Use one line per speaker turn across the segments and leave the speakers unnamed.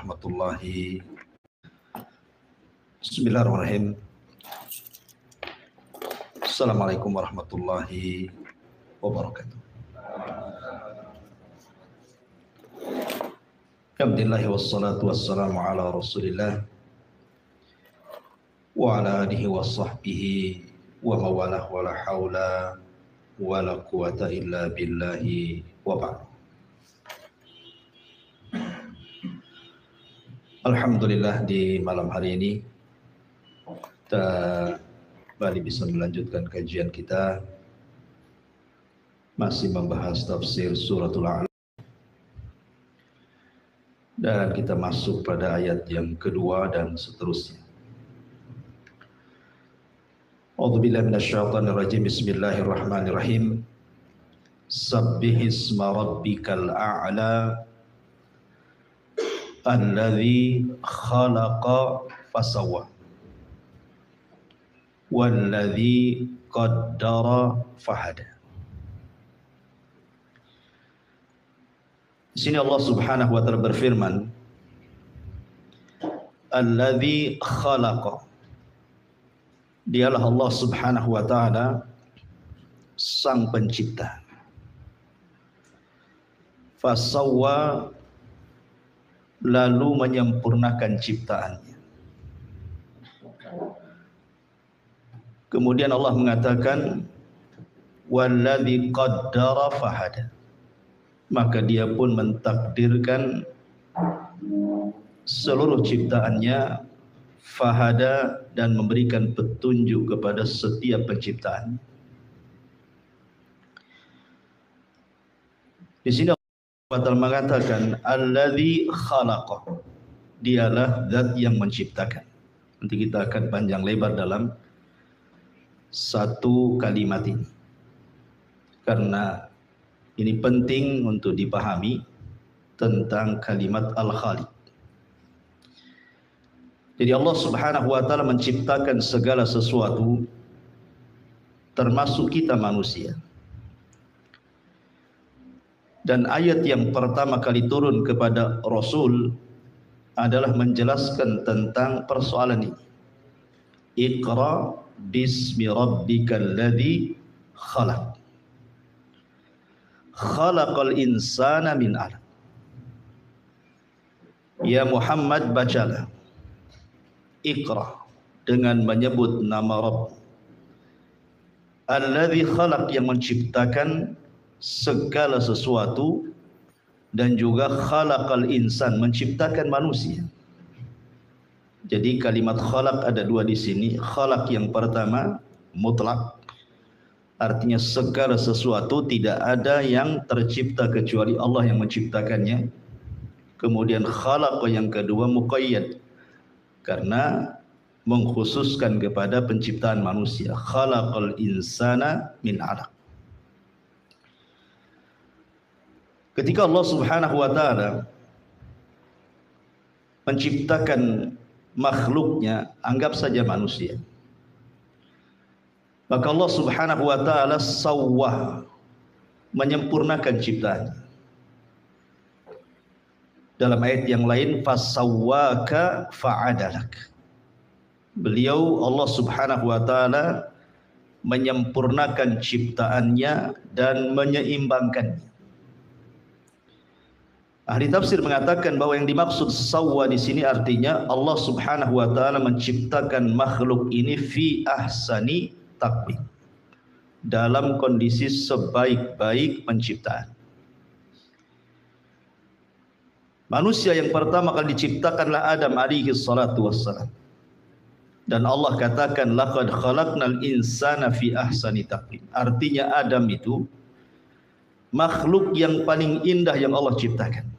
warahmatullahi. Bismillahirrahmanirrahim. Assalamualaikum warahmatullahi wabarakatuh. Alhamdulillah wassalatu wassalamu ala Rasulillah wa ala alihi wa sahbihi wa mawalah wa la haula wa la quwata illa billahi wa ba'd. Alhamdulillah di malam hari ini kita kembali bisa melanjutkan kajian kita, masih membahas tafsir suratul A'la, dan kita masuk pada ayat yang kedua dan seterusnya. A'udzubillahi minasyaitonir rajim. Bismillahirrahmanirrahim. Sabbihisma rabbikal a'la alladzi khalaqa fasawwa walladzi qaddara fahada. Di sini Allah Subhanahu wa taala berfirman, alladzi khalaqa. Dialah Allah Subhanahu wa taala sang pencipta. Fasawwa, lalu menyempurnakan ciptaannya. Kemudian Allah mengatakan walladzi qaddara fahada, maka dia pun mentakdirkan seluruh ciptaannya, fahada, dan memberikan petunjuk kepada setiap penciptaan. Di sini Allah mengatakan alladzi khalaqa, dialah zat yang menciptakan. Nanti kita akan panjang lebar dalam satu kalimat ini, karena ini penting untuk dipahami tentang kalimat al-khaliq. Jadi Allah Subhanahu wa taala menciptakan segala sesuatu, termasuk kita manusia. Dan ayat yang pertama kali turun kepada Rasul adalah menjelaskan tentang persoalan ini. Iqra bismi rabbikal ladzi khalaq. Khalaqal insana min 'alaq. Ya Muhammad, bacalah. Iqra, dengan menyebut nama Rabb. Alladzi khalaq, yang menciptakan segala sesuatu, dan juga khalaqal insan, menciptakan manusia. Jadi kalimat khalaq ada dua di sini. Khalaq yang pertama mutlak, artinya segala sesuatu, tidak ada yang tercipta kecuali Allah yang menciptakannya. Kemudian khalaq yang kedua muqayyad, karena mengkhususkan kepada penciptaan manusia. Khalaqal insana min 'alaq. Ketika Allah Subhanahu wa taala menciptakan makhluknya, anggap saja manusia, maka Allah Subhanahu wa taala sawwah, menyempurnakan ciptaannya. Dalam ayat yang lain, fasawwaka fa'adalak. Beliau Allah Subhanahu wa taala menyempurnakan ciptaannya dan menyeimbangkannya. Ahli tafsir mengatakan bahwa yang dimaksud sawwa di sini artinya Allah Subhanahu wa taala menciptakan makhluk ini fi ahsani taqwim, dalam kondisi sebaik-baik penciptaan. Manusia yang pertama kali diciptakanlah Adam alaihi salatu wassalam. Dan Allah katakan laqad khalaqnal insana fi ahsani taqwim. Artinya Adam itu makhluk yang paling indah yang Allah ciptakan.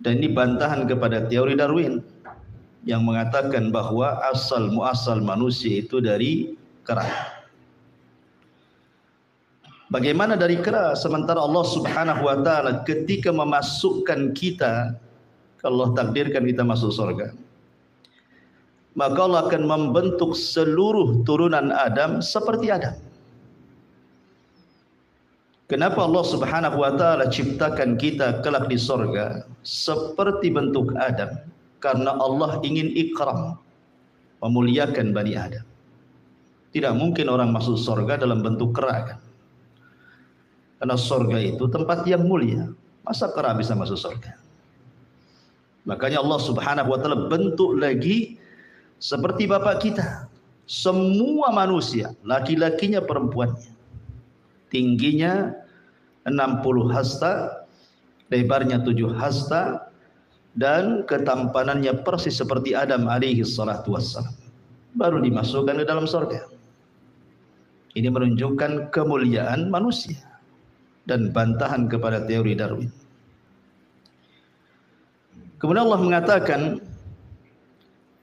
Dan ini bantahan kepada teori Darwin yang mengatakan bahwa asal muasal manusia itu dari kera. Bagaimana dari kera, sementara Allah Subhanahu wa taala ketika memasukkan kita, kalau Allah takdirkan kita masuk surga, maka Allah akan membentuk seluruh turunan Adam seperti Adam. Kenapa Allah Subhanahu wa taala ciptakan kita kelak di sorga seperti bentuk Adam? Karena Allah ingin ikram, memuliakan Bani Adam. Tidak mungkin orang masuk sorga dalam bentuk kera kan? Karena sorga itu tempat yang mulia. Masa kera bisa masuk sorga? Makanya Allah Subhanahu wa taala bentuk lagi seperti bapak kita. Semua manusia, laki-lakinya perempuannya, tingginya 60 hasta, lebarnya 7 hasta, dan ketampanannya persis seperti Adam alaihi salatu wassalam. Baru dimasukkan ke dalam surga. Ini menunjukkan kemuliaan manusia dan bantahan kepada teori Darwin. Kemudian Allah mengatakan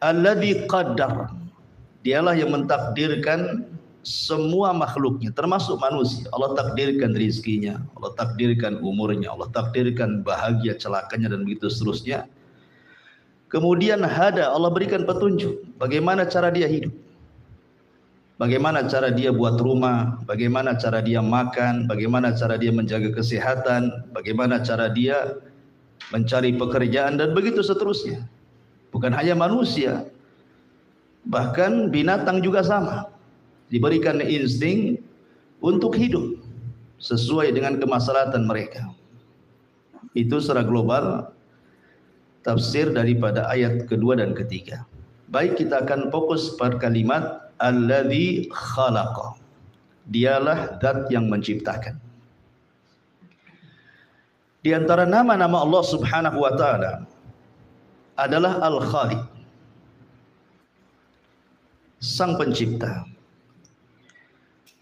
alladzi qaddar, dialah yang mentakdirkan semua makhluknya termasuk manusia. Allah takdirkan rizkinya, Allah takdirkan umurnya, Allah takdirkan bahagia celakanya dan begitu seterusnya. Kemudian hada, Allah berikan petunjuk bagaimana cara dia hidup, bagaimana cara dia buat rumah, bagaimana cara dia makan, bagaimana cara dia menjaga kesehatan, bagaimana cara dia mencari pekerjaan dan begitu seterusnya. Bukan hanya manusia, bahkan binatang juga sama, diberikan insting untuk hidup sesuai dengan kemaslahatan mereka. Itu secara global tafsir daripada ayat kedua dan ketiga. Baik, kita akan fokus pada kalimat alladzi khalaqa. Dialah zat yang menciptakan. Di antara nama-nama Allah Subhanahu wa taala adalah Al-Khaliq, Sang Pencipta.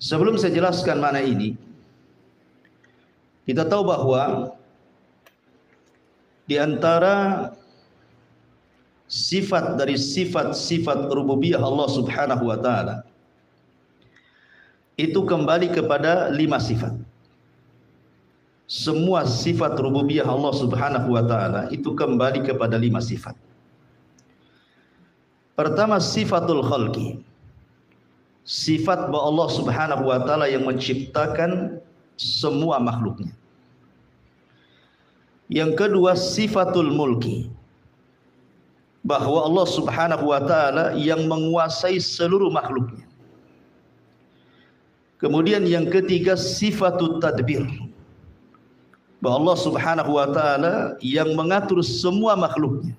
Sebelum saya jelaskan mana ini, kita tahu bahwa di antara sifat dari sifat-sifat rububiyah Allah Subhanahu wa taala itu kembali kepada 5 sifat. Semua sifat rububiyah Allah Subhanahu wa taala itu kembali kepada 5 sifat. Pertama, sifatul khalqi. Sifat bahwa Allah Subhanahu wa taala yang menciptakan semua makhluknya. Yang kedua, sifatul mulki. Bahwa Allah Subhanahu wa taala yang menguasai seluruh makhluknya. Kemudian yang ketiga, sifatut tadbir. Bahwa Allah Subhanahu wa taala yang mengatur semua makhluknya.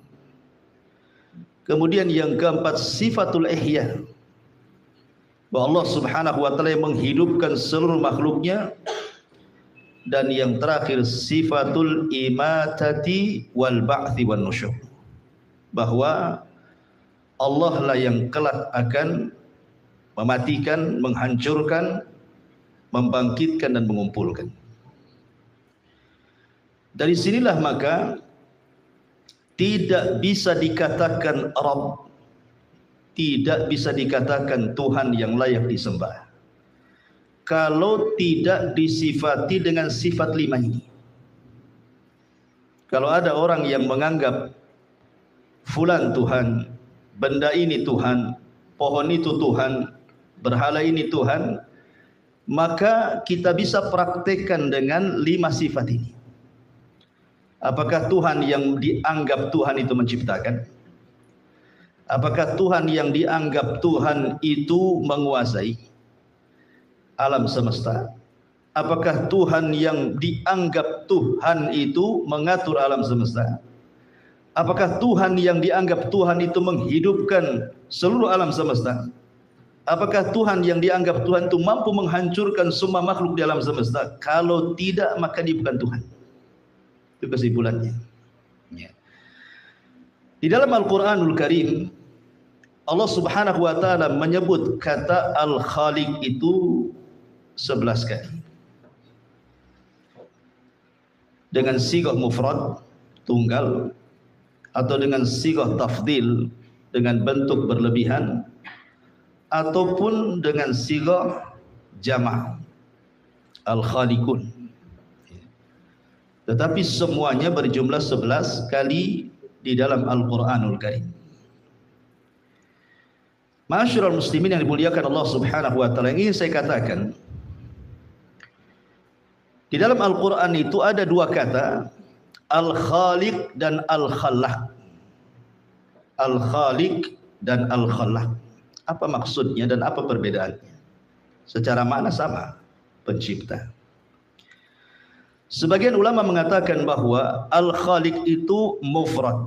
Kemudian yang keempat, sifatul ihya. Bahwa Allah Subhanahu wa taala yang menghidupkan seluruh makhluknya. Dan yang terakhir, sifatul imatati wal ba'thi wan nusyur. Bahwa Allah lah yang kelak akan mematikan, menghancurkan, membangkitkan dan mengumpulkan. Dari sinilah maka tidak bisa dikatakan Rabb, tidak bisa dikatakan Tuhan yang layak disembah kalau tidak disifati dengan sifat 5 ini. Kalau ada orang yang menganggap fulan Tuhan, benda ini Tuhan, pohon itu Tuhan, berhala ini Tuhan, maka kita bisa praktekkan dengan 5 sifat ini. Apakah Tuhan yang dianggap Tuhan itu menciptakan? Apakah Tuhan yang dianggap Tuhan itu menguasai alam semesta? Apakah Tuhan yang dianggap Tuhan itu mengatur alam semesta? Apakah Tuhan yang dianggap Tuhan itu menghidupkan seluruh alam semesta? Apakah Tuhan yang dianggap Tuhan itu mampu menghancurkan semua makhluk di alam semesta? Kalau tidak, maka dia bukan Tuhan. Itu kesimpulannya. Di dalam Al-Quranul Karim, Allah Subhanahu wa taala menyebut kata Al-Khaliq itu 11 kali. Dengan sighah mufrad, tunggal, atau dengan sighah tafdil, dengan bentuk berlebihan, ataupun dengan sighah jama', Al-Khaliqun. Tetapi semuanya berjumlah 11 kali di dalam Al-Quranul Karim. Ma'asyiral muslimin yang dimuliakan Allah Subhanahu wa taala, ingin saya katakan Di dalam Al-Quran itu ada dua kata, Al-Khaliq dan Al-Khalaq. Al-Khaliq dan Al-Khalaq. Apa maksudnya dan apa perbedaannya? Secara makna sama, pencipta. Sebagian ulama mengatakan bahwa Al-Khaliq itu mufrad,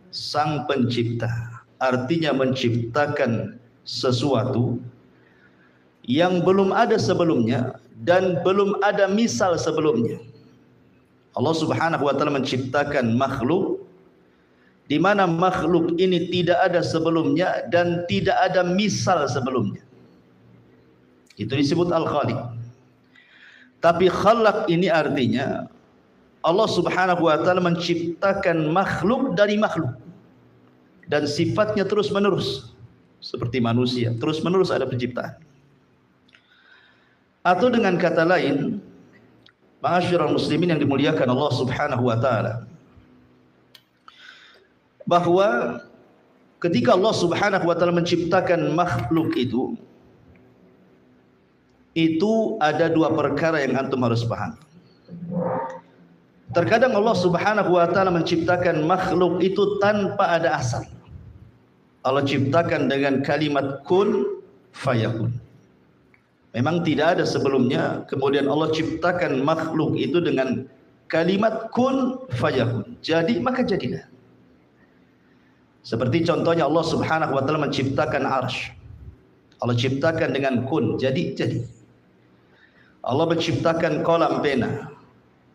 sang pencipta. Artinya menciptakan sesuatu yang belum ada sebelumnya dan belum ada misal sebelumnya. Allah Subhanahu wa taala menciptakan makhluk di mana makhluk ini tidak ada sebelumnya dan tidak ada misal sebelumnya. Itu disebut Al-Khaliq. Tapi Khalaq ini artinya Allah Subhanahu wa taala menciptakan makhluk dari makhluk dan sifatnya terus menerus seperti manusia, terus menerus ada penciptaan. Atau dengan kata lain, ma'asyiral muslimin yang dimuliakan Allah Subhanahu wa taala, bahwa ketika Allah Subhanahu wa taala menciptakan makhluk itu ada dua perkara yang antum harus paham. Terkadang Allah Subhanahu wa taala menciptakan makhluk itu tanpa ada asal. Allah ciptakan dengan kalimat kun fayakun. Memang tidak ada sebelumnya, kemudian Allah ciptakan makhluk itu dengan kalimat kun fayakun. Jadi maka jadilah. Seperti contohnya Allah Subhanahu wa taala menciptakan arsy. Allah ciptakan dengan kun, jadi. Allah menciptakan kolam pena.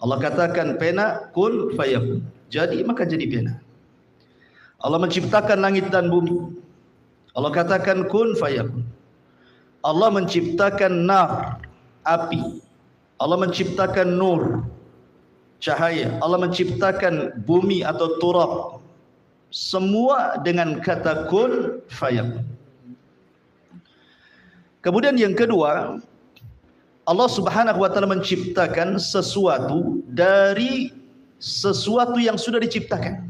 Allah katakan pena kun fayakun. Jadi maka jadi pena. Allah menciptakan langit dan bumi. Allah katakan kun fayakun. Allah menciptakan nar, api. Allah menciptakan nur, cahaya. Allah menciptakan bumi atau turab. Semua dengan kata kun fayakun. Kemudian yang kedua, Allah Subhanahu wa taala menciptakan sesuatu dari sesuatu yang sudah diciptakan.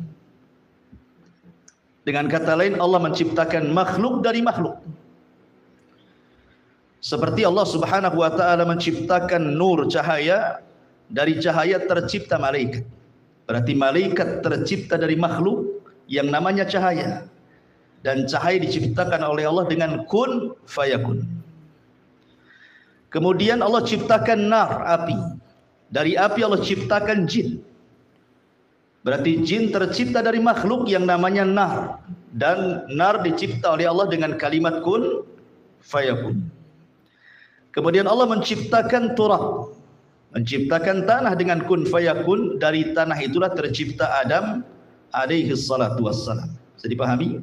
Dengan kata lain, Allah menciptakan makhluk dari makhluk. Seperti Allah Subhanahu wa taala menciptakan nur, cahaya, dari cahaya tercipta malaikat. Berarti malaikat tercipta dari makhluk yang namanya cahaya. Dan cahaya diciptakan oleh Allah dengan kun fayakun. Kemudian Allah ciptakan nar, api. Dari api Allah ciptakan jin. Berarti jin tercipta dari makhluk yang namanya nar. Dan nar dicipta oleh Allah dengan kalimat kun fayakun. Kemudian Allah menciptakan turab, menciptakan tanah dengan kun fayakun. Dari tanah itulah tercipta Adam alaihi salatu wassalam. Bisa dipahami?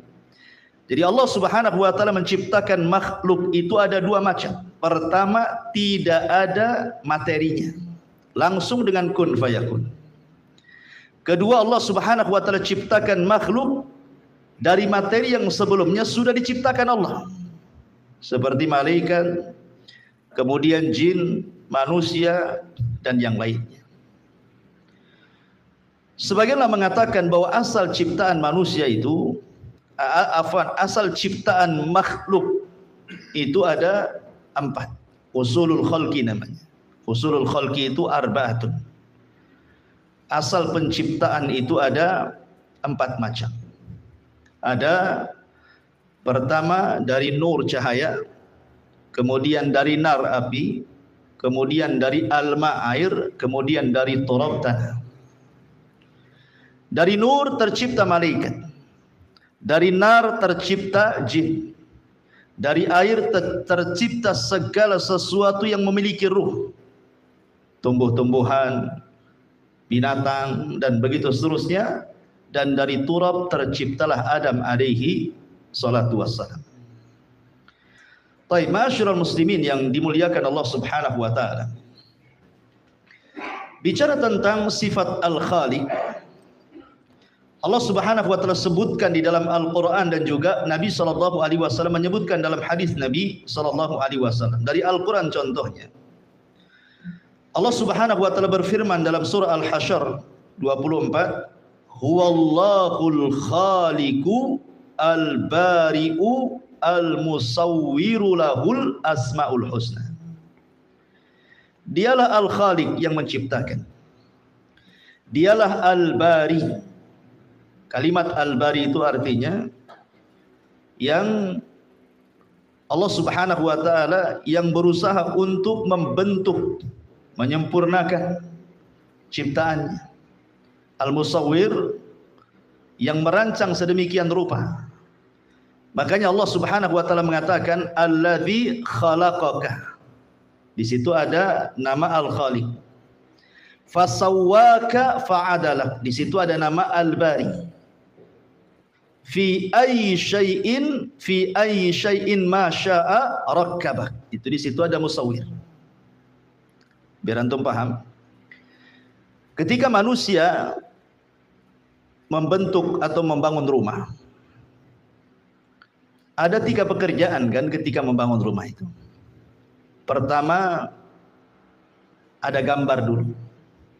Jadi Allah Subhanahu wa taala menciptakan makhluk itu ada dua macam. Pertama, tidak ada materinya, langsung dengan kun fayakun. Kedua, Allah Subhanahu wa taala ciptakan makhluk dari materi yang sebelumnya sudah diciptakan Allah. Seperti malaikat, kemudian jin, manusia, dan yang lainnya. Sebagianlah mengatakan bahwa asal ciptaan manusia itu, asal ciptaan makhluk itu ada 4. Usulul khalqi namanya. Usulul khalqi itu arba'atun. Asal penciptaan itu ada 4 macam. Ada pertama dari nur, cahaya. Kemudian dari nar, api. Kemudian dari alma, air. Kemudian dari turab, tanah. Dari nur tercipta malaikat. Dari nar tercipta jin. Dari air tercipta segala sesuatu yang memiliki ruh. Tumbuh-tumbuhan, binatang, dan begitu seterusnya. Dan dari turab terciptalah Adam alaihi salatu wassalam. Baik, ma'asyiral muslimin yang dimuliakan Allah Subhanahu wa taala. Bicara tentang sifat Al-Khaliq, Allah Subhanahu wa taala sebutkan di dalam Al-Qur'an dan juga Nabi sallallahu alaihi wasallam menyebutkan dalam hadis Nabi sallallahu alaihi wasallam. Dari Al-Qur'an contohnya, Allah Subhanahu wa taala berfirman dalam surah Al-Hasyr 24, Huwallahul khaliqu al-bari'u al-musawwiru lahul asmaul husna. Dialah Al-Khaliq yang menciptakan. Dialah Al-Bari. Kalimat Al-Bari itu artinya yang Allah Subhanahu wa taala yang berusaha untuk membentuk, menyempurnakan ciptaannya. Al-Musawwir yang merancang sedemikian rupa. Makanya Allah Subhanahu wa taala mengatakan alladzi khalaqaka. Di situ ada nama Al-Khaliq. Fasawwaka fa'adalak. Di situ ada nama Al-Bari. Fi ayyi syai'in ma syaa rakkabak. Itu di situ ada musawwir. Biar antum paham. Ketika manusia membentuk atau membangun rumah, ada 3 pekerjaan kan ketika membangun rumah itu. Pertama, ada gambar dulu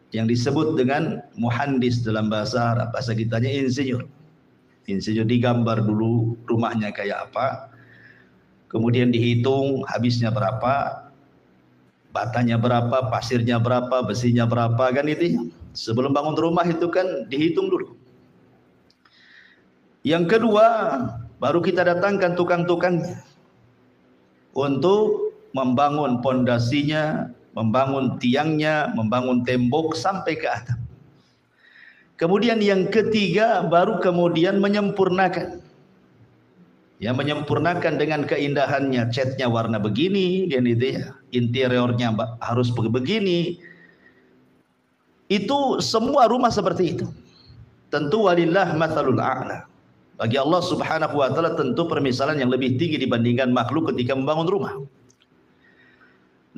yang disebut dengan muhandis dalam bahasa Arab. Bahasa kitanya insinyur. Insinyur digambar dulu rumahnya kayak apa, kemudian dihitung habisnya berapa, batanya berapa, pasirnya berapa, besinya berapa, kan itu. Sebelum bangun rumah itu kan dihitung dulu. Yang kedua, baru kita datangkan tukang-tukangnya untuk membangun pondasinya, membangun tiangnya, membangun tembok sampai ke atap. Kemudian yang ketiga baru kemudian menyempurnakan. Ya, menyempurnakan dengan keindahannya, catnya warna begini, dan itu ya, interiornya harus begini. Itu semua rumah seperti itu. Tentu walillah matsalul a'la. Bagi Allah Subhanahu wa taala tentu permisalan yang lebih tinggi dibandingkan makhluk ketika membangun rumah.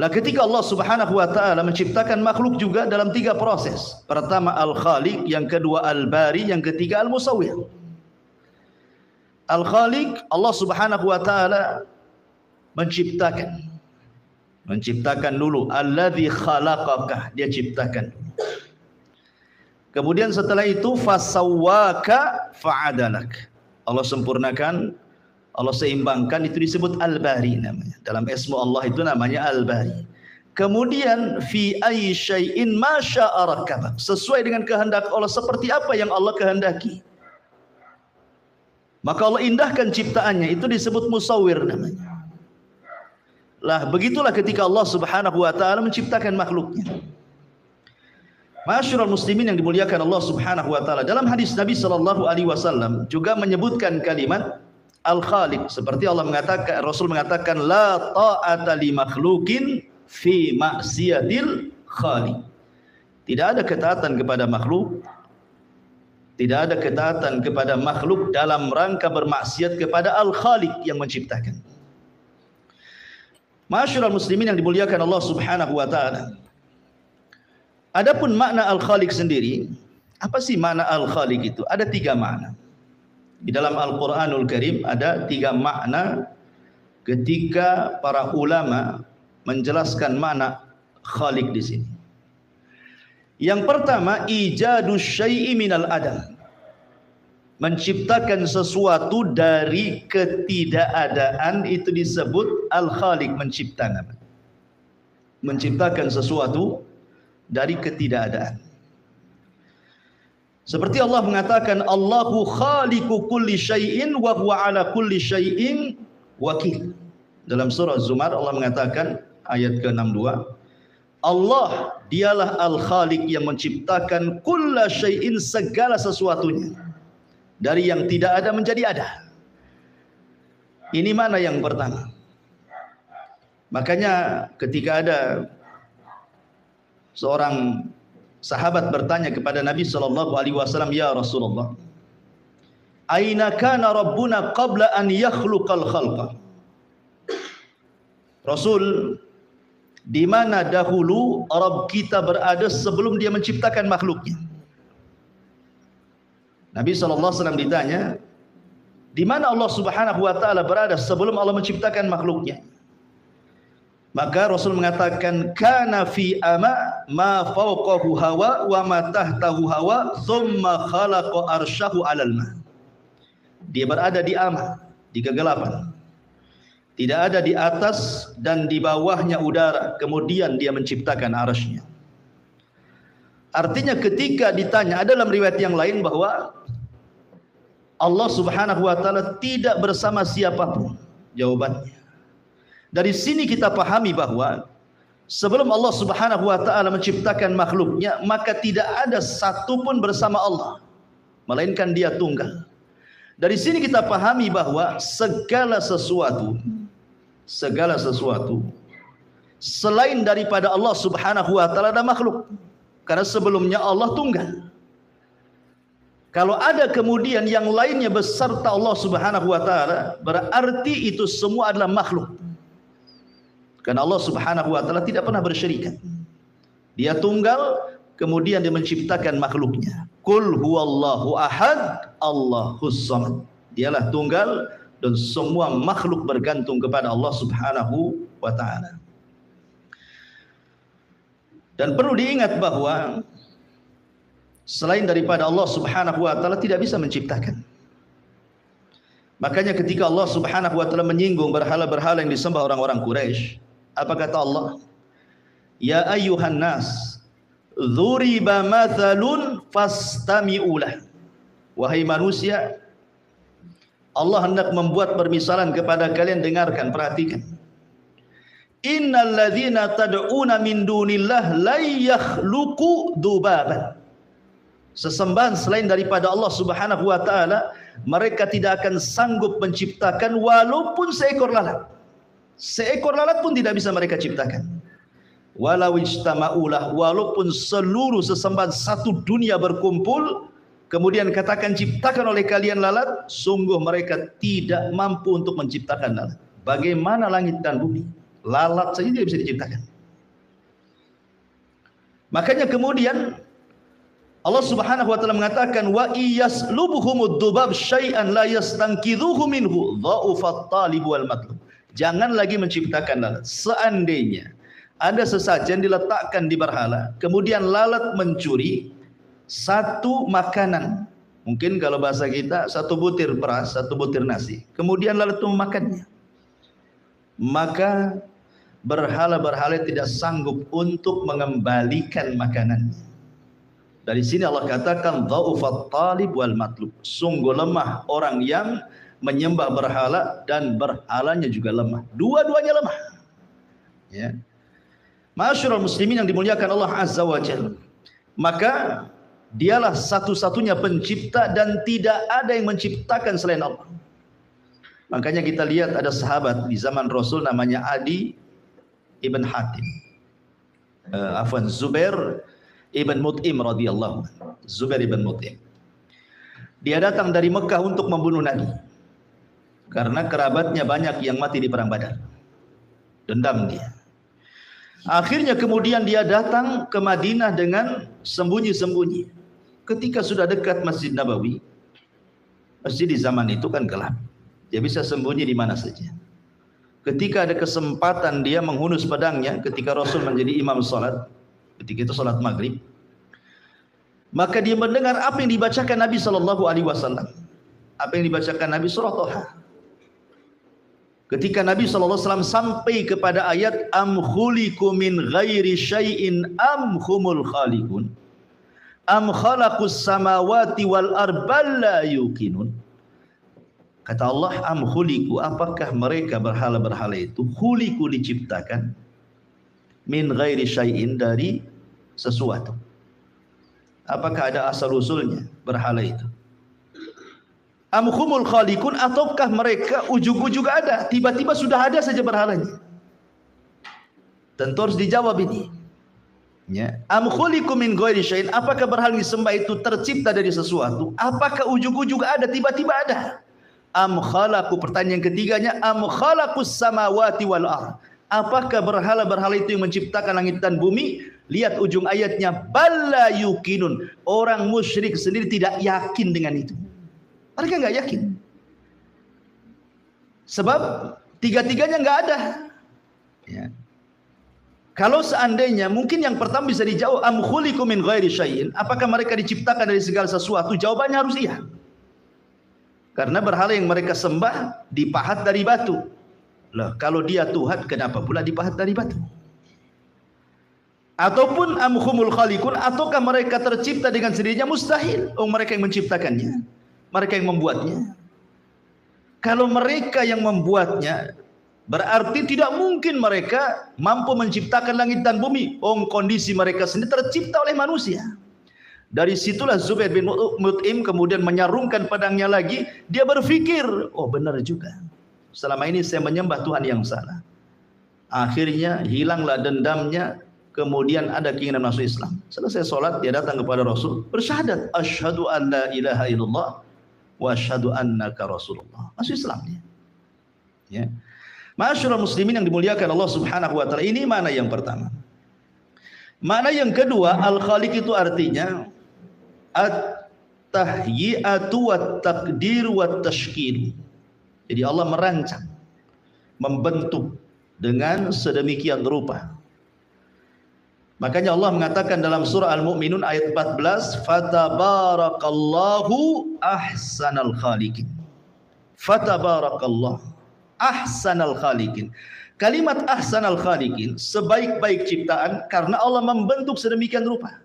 Nah, ketika Allah Subhanahu wa taala menciptakan makhluk juga dalam 3 proses. Pertama Al-Khaliq, yang kedua Al-Bari, yang ketiga Al-Musawwir. Al-Khaliq, Allah Subhanahu wa taala menciptakan. Menciptakan dulu, alladzi khalaqaka, dia ciptakan. Kemudian setelah itu fasawwaka fa'adalak. Allah sempurnakan, Allah seimbangkan, itu disebut Al-Bari namanya. Dalam ismu Allah itu namanya Al-Bari. Kemudian fi ayyi syai'in ma syaa rakkabak. Sesuai dengan kehendak Allah, seperti apa yang Allah kehendaki. Maka Allah indahkan ciptaannya, itu disebut musawwir namanya. Lah begitulah ketika Allah Subhanahu wa taala menciptakan makhluknya. Ma'asyiral muslimin yang dimuliakan Allah Subhanahu wa taala, dalam hadis Nabi sallallahu alaihi wasallam juga menyebutkan kalimat Al-Khaliq, seperti Allah mengatakan, Rasul mengatakan la ta'ata li makhluqin fi ma'siyatil khaliq. Tidak ada ketaatan kepada makhluk, tidak ada ketaatan kepada makhluk dalam rangka bermaksiat kepada Al-Khaliq yang menciptakan. Ma'asyiral muslimin yang dimuliakan Allah Subhanahu wa taala. Adapun makna Al-Khaliq sendiri, apa sih makna Al-Khaliq itu? Ada 3 makna. Di dalam Al-Quranul Karim ada 3 makna ketika para ulama menjelaskan makna Khaliq di sini. Yang pertama, ijadus syai'i minal adam. Menciptakan sesuatu dari ketidakadaan, itu disebut Al-Khaliq, menciptakan. Menciptakan sesuatu dari ketidakadaan. Seperti Allah mengatakan Allahu khaliqu kulli syai'in wa huwa ala kulli syai'in wakil. Dalam surah Zumar Allah mengatakan ayat ke-62, Allah dialah Al-Khaliq yang menciptakan kulla syai'in, segala sesuatunya. Dari yang tidak ada menjadi ada. Ini mana yang pertama. Makanya ketika ada seorang sahabat bertanya kepada Nabi sallallahu alaihi wasallam, "Ya Rasulullah, aina kana rabbuna qabla an yakhluqal khalqa?" Rasul, di mana dahulu Rabb kita berada sebelum dia menciptakan makhluknya? Nabi sallallahu alaihi wasallam ditanya, di mana Allah Subhanahu wa taala berada sebelum Allah menciptakan makhluknya? Maka Rasul mengatakan kana fi ama ma fawqahu hawa wa ma tahtahu hawa thumma khalaqa arsyahu 'alal ma. Dia berada di ama, di kegelapan. Tidak ada di atas dan di bawahnya udara. Kemudian dia menciptakan arasy-Nya. Artinya ketika ditanya, ada dalam riwayat yang lain bahwa Allah Subhanahu wa taala tidak bersama siapapun. Jawabannya, dari sini kita pahami bahwa sebelum Allah Subhanahu wa taala menciptakan makhluknya, maka tidak ada satu pun bersama Allah, melainkan Dia tunggal. Dari sini kita pahami bahwa segala sesuatu selain daripada Allah Subhanahu wa taala ada makhluk. Karena sebelumnya Allah tunggal. Kalau ada kemudian yang lainnya beserta Allah Subhanahu wa taala, berarti itu semua adalah makhluk. Karena Allah Subhanahu wa taala tidak pernah bersyirikat. Dia tunggal, kemudian Dia menciptakan makhluknya. Qul huwallahu ahad, Allahus samad. Dialah tunggal dan semua makhluk bergantung kepada Allah Subhanahu wa taala. Dan perlu diingat bahwa selain daripada Allah Subhanahu wa taala tidak bisa menciptakan. Makanya ketika Allah Subhanahu wa taala menyinggung berhala-berhala yang disembah orang-orang Quraisy, apa kata Allah? Ya ayyuhan nas, dzuriba mathalun fastami'u lah. Wahai manusia, Allah hendak membuat permisalan kepada kalian, dengarkan, perhatikan. Innal ladzina tad'una min dunillah la yakhluqu dzubaban. Sesembahan selain daripada Allah Subhanahu wa taala, mereka tidak akan sanggup menciptakan walaupun seekor lalat. Seekor lalat pun tidak bisa mereka ciptakan. Walau ijtama'ulah, walaupun seluruh sesembahan satu dunia berkumpul, kemudian katakan ciptakan oleh kalian lalat, sungguh mereka tidak mampu untuk menciptakan lalat. Bagaimana langit dan bumi? Lalat saja tidak bisa diciptakan. Makanya kemudian Allah Subhanahu wa taala mengatakan wa iyaslubuhumud dubab syai'an la yastanqidhuhu minhu dha'ufat talib wal matlub. Jangan lagi menciptakan lalat. Seandainya ada sesajen diletakkan di berhala, kemudian lalat mencuri satu makanan, mungkin kalau bahasa kita satu butir beras, satu butir nasi, kemudian lalat itu memakannya, maka berhala-berhala tidak sanggup untuk mengembalikan makanannya. Dari sini Allah katakan dha'ufat talib wal matlub. Sungguh lemah orang yang menyembah berhala dan berhalanya juga lemah. Dua-duanya lemah. Ya. Ma'asyiral muslimin yang dimuliakan Allah Azza wa Jalla. Maka Dialah satu-satunya pencipta dan tidak ada yang menciptakan selain Allah. Makanya kita lihat ada sahabat di zaman Rasul namanya Adi ibn Hatim. Zubair ibn Mut'im radhiyallahu anhu. Zubair ibn Mut'im. Dia datang dari Mekah untuk membunuh Nabi. Karena kerabatnya banyak yang mati di perang Badar. Dendam dia. Akhirnya kemudian dia datang ke Madinah dengan sembunyi-sembunyi. Ketika sudah dekat Masjid Nabawi, masjid di zaman itu kan gelap. Dia bisa sembunyi di mana saja. Ketika ada kesempatan dia menghunus pedangnya ketika Rasul menjadi imam salat, ketika itu salat maghrib, maka dia mendengar apa yang dibacakan Nabi SAW. Apa yang dibacakan Nabi surah Thaha. Ketika Nabi SAW sampai kepada ayat am khuliqu min ghairi syai'in am humul khaliqun am khalaqus samawati wal arbal la yuqinun. Kata Allah, am khuliqu, apakah mereka berhala-berhala itu khuliqu diciptakan min ghairi syai'in, dari sesuatu. Apakah ada asal usulnya berhala itu? Am humul khaliqun, ataukah mereka ujug-ujug ada, tiba-tiba sudah ada saja berhalanya? Tentu harus dijawab ini. Ya. Am khuliqu min ghairi syai'in, apakah berhala disembah itu tercipta dari sesuatu? Apakah ujug-ujug ada, tiba-tiba ada? Am khalaqu, pertanyaan ketiganya, am khalaqus samawati wal ardh, apakah berhala-berhala itu yang menciptakan langit dan bumi? Lihat ujung ayatnya, balla yuqinun, orang musyrik sendiri tidak yakin dengan itu. Mereka enggak yakin. Sebab tiga-tiganya enggak ada. Ya. Kalau seandainya mungkin yang pertama bisa dijawab, am khuliqu min ghairi syai'in, apakah mereka diciptakan dari segala sesuatu? Jawabannya harus iya. Karena berhala yang mereka sembah dipahat dari batu. Lah, kalau dia Tuhan, kenapa pula dipahat dari batu? Ataupun amhumul khaliqun, ataukah mereka tercipta dengan sendirinya? Mustahil. Oh, mereka yang menciptakannya, mereka yang membuatnya. Kalau mereka yang membuatnya, berarti tidak mungkin mereka mampu menciptakan langit dan bumi. Oh, kondisi mereka sendiri tercipta oleh manusia. Dari situlah Zubair bin Mut'im kemudian menyarungkan pedangnya lagi. Dia berpikir, oh benar juga, selama ini saya menyembah Tuhan yang salah. Akhirnya hilanglah dendamnya, kemudian ada keinginan masuk Islam. Selesai sholat, dia datang kepada Rasul, bersyahadat, asyhadu an la ilaha illallah wa asyhadu annaka Rasulullah. Masuk Islam dia. Ya. Ma'asyiral muslimin yang dimuliakan Allah Subhanahu wa taala, ini mana yang pertama. Mana yang kedua, al-khaliq itu artinya at-tahyi'atu wat-taqdir wat-tashkil. Jadi Allah merancang, membentuk dengan sedemikian rupa. Makanya Allah mengatakan dalam surah Al-Mu'minun ayat 14, fatabarakallahu ahsanal khaliqin. Fatabarakallah ahsanal khaliqin. Kalimat ahsanal khaliqin, sebaik-baik ciptaan, karena Allah membentuk sedemikian rupa.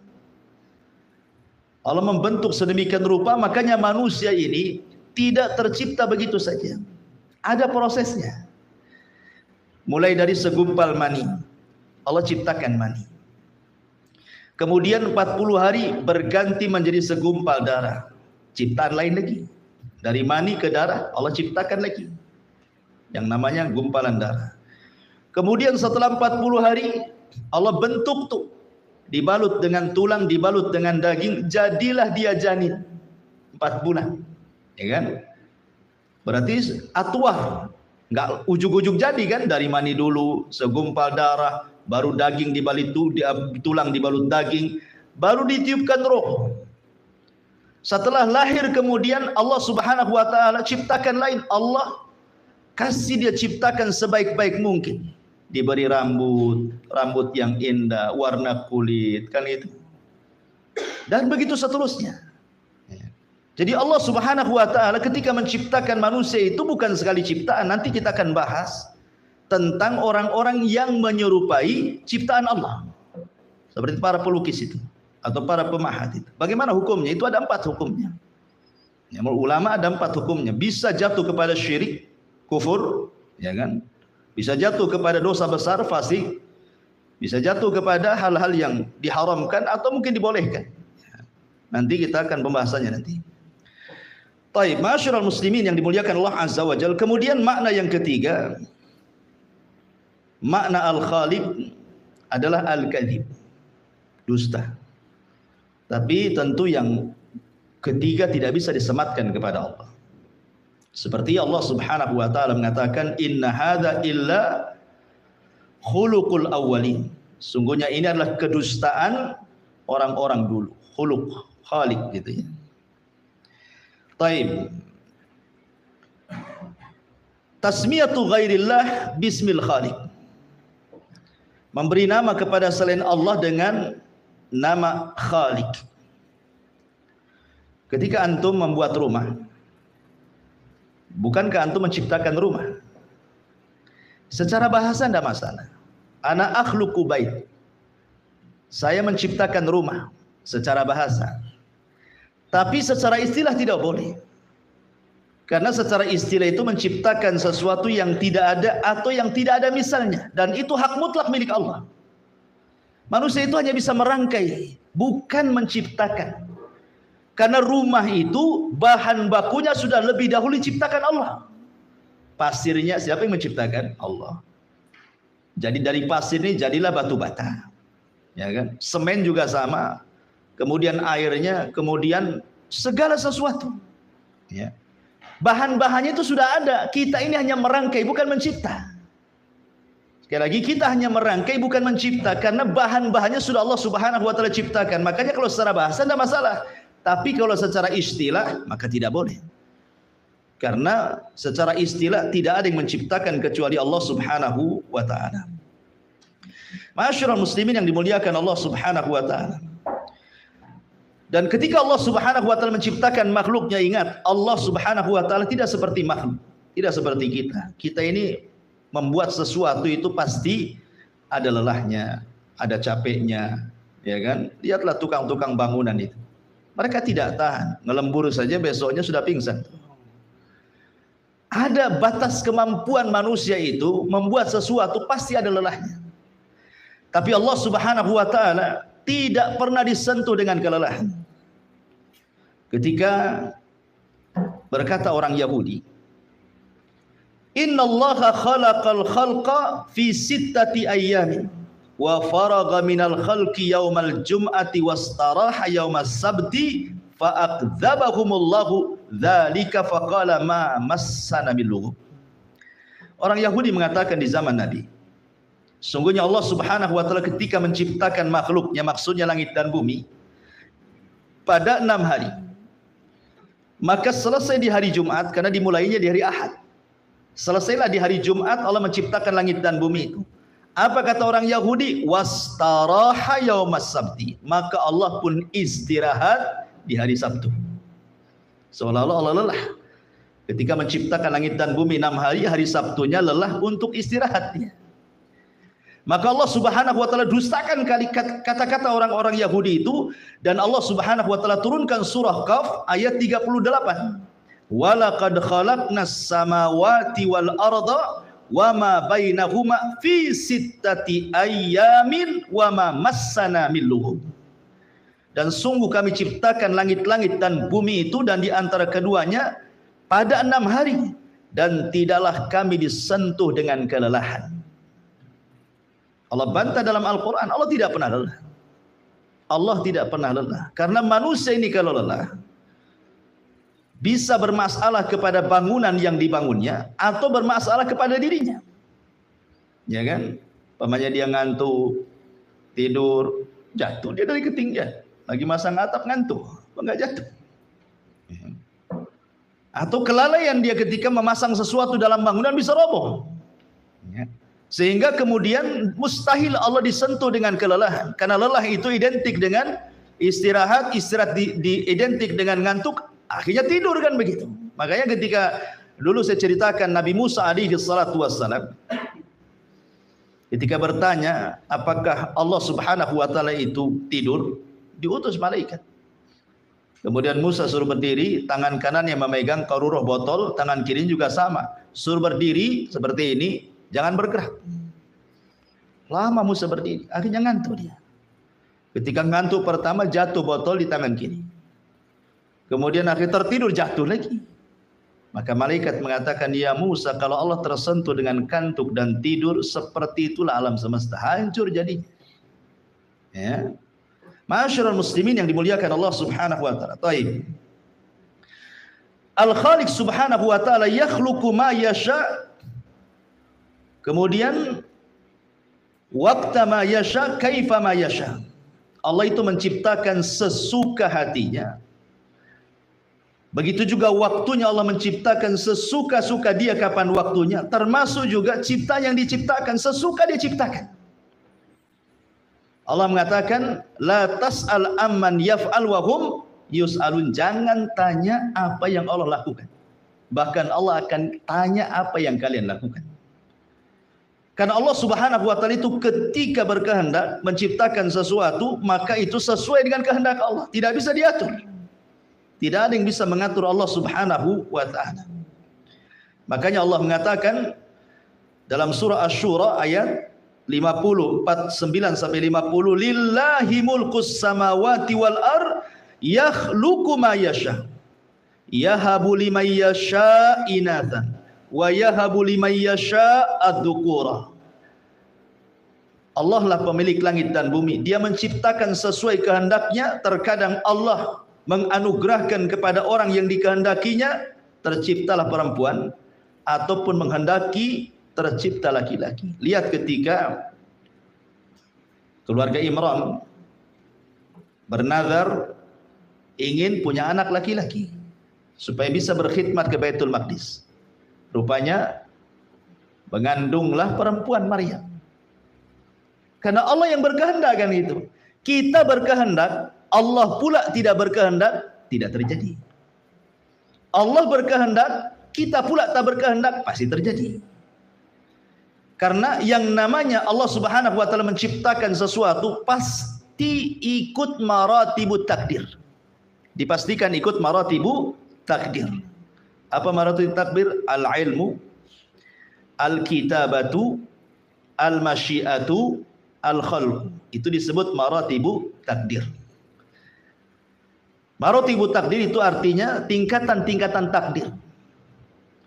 Allah membentuk sedemikian rupa, makanya manusia ini tidak tercipta begitu saja. Ada prosesnya. Mulai dari segumpal mani, Allah ciptakan mani. Kemudian 40 hari berganti menjadi segumpal darah. Ciptaan lain lagi. Dari mani ke darah, Allah ciptakan lagi yang namanya gumpalan darah. Kemudian setelah 40 hari, Allah bentuk tuh, dibalut dengan tulang, dibalut dengan daging, jadilah dia janin 4 bulan, ya kan? Berarti atwah, nggak ujug-ujug jadi kan? Dari mani dulu, segumpal darah, baru daging dibalut tulang, dibalut daging, baru ditiupkan roh. Setelah lahir kemudian Allah Subhanahu wa taala ciptakan lain. Allah kasih dia ciptakan sebaik-baik mungkin. Diberi rambut yang indah, warna kulit, kan itu. Dan begitu seterusnya. Jadi Allah Subhanahu wa taala ketika menciptakan manusia itu bukan sekali ciptaan. Nanti kita akan bahas tentang orang-orang yang menyerupai ciptaan Allah. Seperti para pelukis itu atau para pemahat itu. Bagaimana hukumnya? Itu ada 4 hukumnya. Ya, ulama ada 4 hukumnya. Bisa jatuh kepada syirik, kufur, ya kan? Bisa jatuh kepada dosa besar, fasik. Bisa jatuh kepada hal-hal yang diharamkan atau mungkin dibolehkan. Nanti kita akan pembahasannya nanti. Taib, ma'asyiral muslimin yang dimuliakan Allah Azza wa Jalla. Kemudian makna yang ketiga, makna al-khaliq adalah al-kadzib, dusta. Tapi tentu yang ketiga tidak bisa disematkan kepada Allah. Seperti Allah Subhanahu wa taala mengatakan, inna hadza illa khuluqul awwalin. Sungguhnya ini adalah kedustaan orang-orang dulu. Khuluq, khaliq gitu ya. Taib. Tasmiyatu ghairillah bismil khaliq. Memberi nama kepada selain Allah dengan nama Khaliq. Ketika antum membuat rumah, bukankah antum menciptakan rumah? Secara bahasa tidak masalah. Ana akhluqu bait. Saya menciptakan rumah secara bahasa. Tapi secara istilah tidak boleh. Karena secara istilah itu menciptakan sesuatu yang tidak ada atau yang tidak ada misalnya. Dan itu hak mutlak milik Allah. Manusia itu hanya bisa merangkai, bukan menciptakan. Karena rumah itu bahan bakunya sudah lebih dahulu diciptakan Allah. Pasirnya siapa yang menciptakan? Allah. Jadi dari pasir ini jadilah batu bata. Ya kan? Semen juga sama. Kemudian airnya, kemudian segala sesuatu. Ya. Bahan-bahannya itu sudah ada. Kita ini hanya merangkai, bukan mencipta. Sekali lagi, kita hanya merangkai, bukan mencipta. Karena bahan-bahannya sudah Allah Subhanahu wa taala ciptakan. Makanya kalau secara bahasa tidak masalah. Tapi kalau secara istilah, maka tidak boleh. Karena secara istilah tidak ada yang menciptakan kecuali Allah Subhanahu wa taala. Ma'asyiral muslimin yang dimuliakan Allah Subhanahu wa taala. Dan ketika Allah Subhanahu wa taala menciptakan makhluknya, ingat, Allah Subhanahu wa taala tidak seperti makhluk, tidak seperti kita. Kita ini membuat sesuatu itu pasti ada lelahnya, ada capeknya, ya kan? Lihatlah tukang-tukang bangunan itu. Mereka tidak tahan, ngelembur saja besoknya sudah pingsan. Ada batas kemampuan manusia itu membuat sesuatu pasti ada lelahnya. Tapi Allah Subhanahu wa taala tidak pernah disentuh dengan kelelahan. Ketika berkata orang Yahudi, "Innallaha khalaqal khalqa fi sittati ayyamin wa faragha minal khalqi yaumal jum'ati wastaraha yaumas sabti fa aqdzabahumullahu dzalika faqala ma massana min lughub." Orang Yahudi mengatakan di zaman Nabi, sungguhnya Allah Subhanahu wa taala ketika menciptakan makhluknya, maksudnya langit dan bumi, pada 6 hari. Maka selesai di hari Jumat, karena dimulainya di hari Ahad. Selesailah di hari Jumat Allah menciptakan langit dan bumi itu. Apa kata orang Yahudi? Wastaraha yaumas sabti. Maka Allah pun istirahat di hari Sabtu. Seolah-olah Allah lelah. Ketika menciptakan langit dan bumi 6 hari, hari Sabtunya lelah untuk istirahatnya. Maka Allah Subhanahu wa taala dustakan kata-kata orang-orang Yahudi itu, dan Allah Subhanahu wa taala turunkan surah Qaf ayat 38. Walaqad khalaqnas samawati wal arda wama bainahuma fi sittati ayyamin wama massana min lughub. Dan sungguh kami ciptakan langit-langit dan bumi itu dan di antara keduanya pada 6 hari, dan tidaklah kami disentuh dengan kelelahan. Allah bantah dalam Al-Quran, Allah tidak pernah lelah. Allah tidak pernah lelah. Karena manusia ini kalau lelah, bisa bermasalah kepada bangunan yang dibangunnya, atau bermasalah kepada dirinya. Ya kan? Pamannya dia ngantuk, tidur, jatuh dia dari ketinggian. Lagi masang atap ngantuk, enggak jatuh. Atau kelalaian dia ketika memasang sesuatu dalam bangunan bisa roboh. Ya. Sehingga kemudian mustahil Allah disentuh dengan kelelahan, karena lelah itu identik dengan istirahat, istirahat identik dengan ngantuk, akhirnya tidur kan begitu. Makanya ketika dulu saya ceritakan Nabi Musa alaihi salatu wassalam, ketika bertanya apakah Allah Subhanahu wa taala itu tidur, diutus malaikat. Kemudian Musa suruh berdiri, tangan kanannya memegang qaruruh botol, tangan kiri juga sama, suruh berdiri seperti ini, jangan bergerak. Lama Musa berdiri, akhirnya ngantuk dia. Ketika ngantuk pertama, jatuh botol di tangan kiri. Kemudian akhirnya tertidur, jatuh lagi. Maka malaikat mengatakan, ya Musa, kalau Allah tersentuh dengan kantuk dan tidur, seperti itulah alam semesta, hancur jadinya. Ya. Ma'asyiral muslimin yang dimuliakan Allah Subhanahu wa taala. Baik. Al-Khaliq Subhanahu wa taala yakhluqu ma yasha. Kemudian waqta ma yasha kaifa ma yasha. Allah itu menciptakan sesuka hatinya. Begitu juga waktunya Allah menciptakan sesuka-suka dia kapan waktunya. Termasuk juga cipta yang diciptakan sesuka dia ciptakan. Allah mengatakan la tas'al amman yaf'al wa hum yus'alun. Jangan tanya apa yang Allah lakukan. Bahkan Allah akan tanya apa yang kalian lakukan. Karena Allah Subhanahu wa taala itu ketika berkehendak menciptakan sesuatu, maka itu sesuai dengan kehendak Allah, tidak bisa diatur. Tidak ada yang bisa mengatur Allah Subhanahu wa taala. Makanya Allah mengatakan dalam surah Asy-Syura ayat 50, 49 sampai 50, lillahi mulkus samawati wal ar yakhluqu ma yasha yahabu liman yasha inathan wa yahabu liman yasha ad-dzukura. Allah lah pemilik langit dan bumi. Dia menciptakan sesuai kehendaknya. Terkadang Allah menganugerahkan kepada orang yang dikehendakinya terciptalah perempuan, ataupun menghendaki tercipta laki-laki. Lihat ketika keluarga Imran bernazar ingin punya anak laki-laki supaya bisa berkhidmat ke Baitul Maqdis. Rupanya mengandunglah perempuan Maryam. Karena Allah yang berkehendak kan itu. Kita berkehendak, Allah pula tidak berkehendak, tidak terjadi. Allah berkehendak, kita pula tak berkehendak, pasti terjadi. Karena yang namanya Allah Subhanahu wa taala menciptakan sesuatu pasti ikut maratibut takdir. Dipastikan ikut maratibu takdir. Apa maratibut takdir? Al-ilmu, al-kitabatu, al-masyiatu, al-khalq. Itu disebut maratibu takdir. Maratibu takdir itu artinya tingkatan-tingkatan takdir.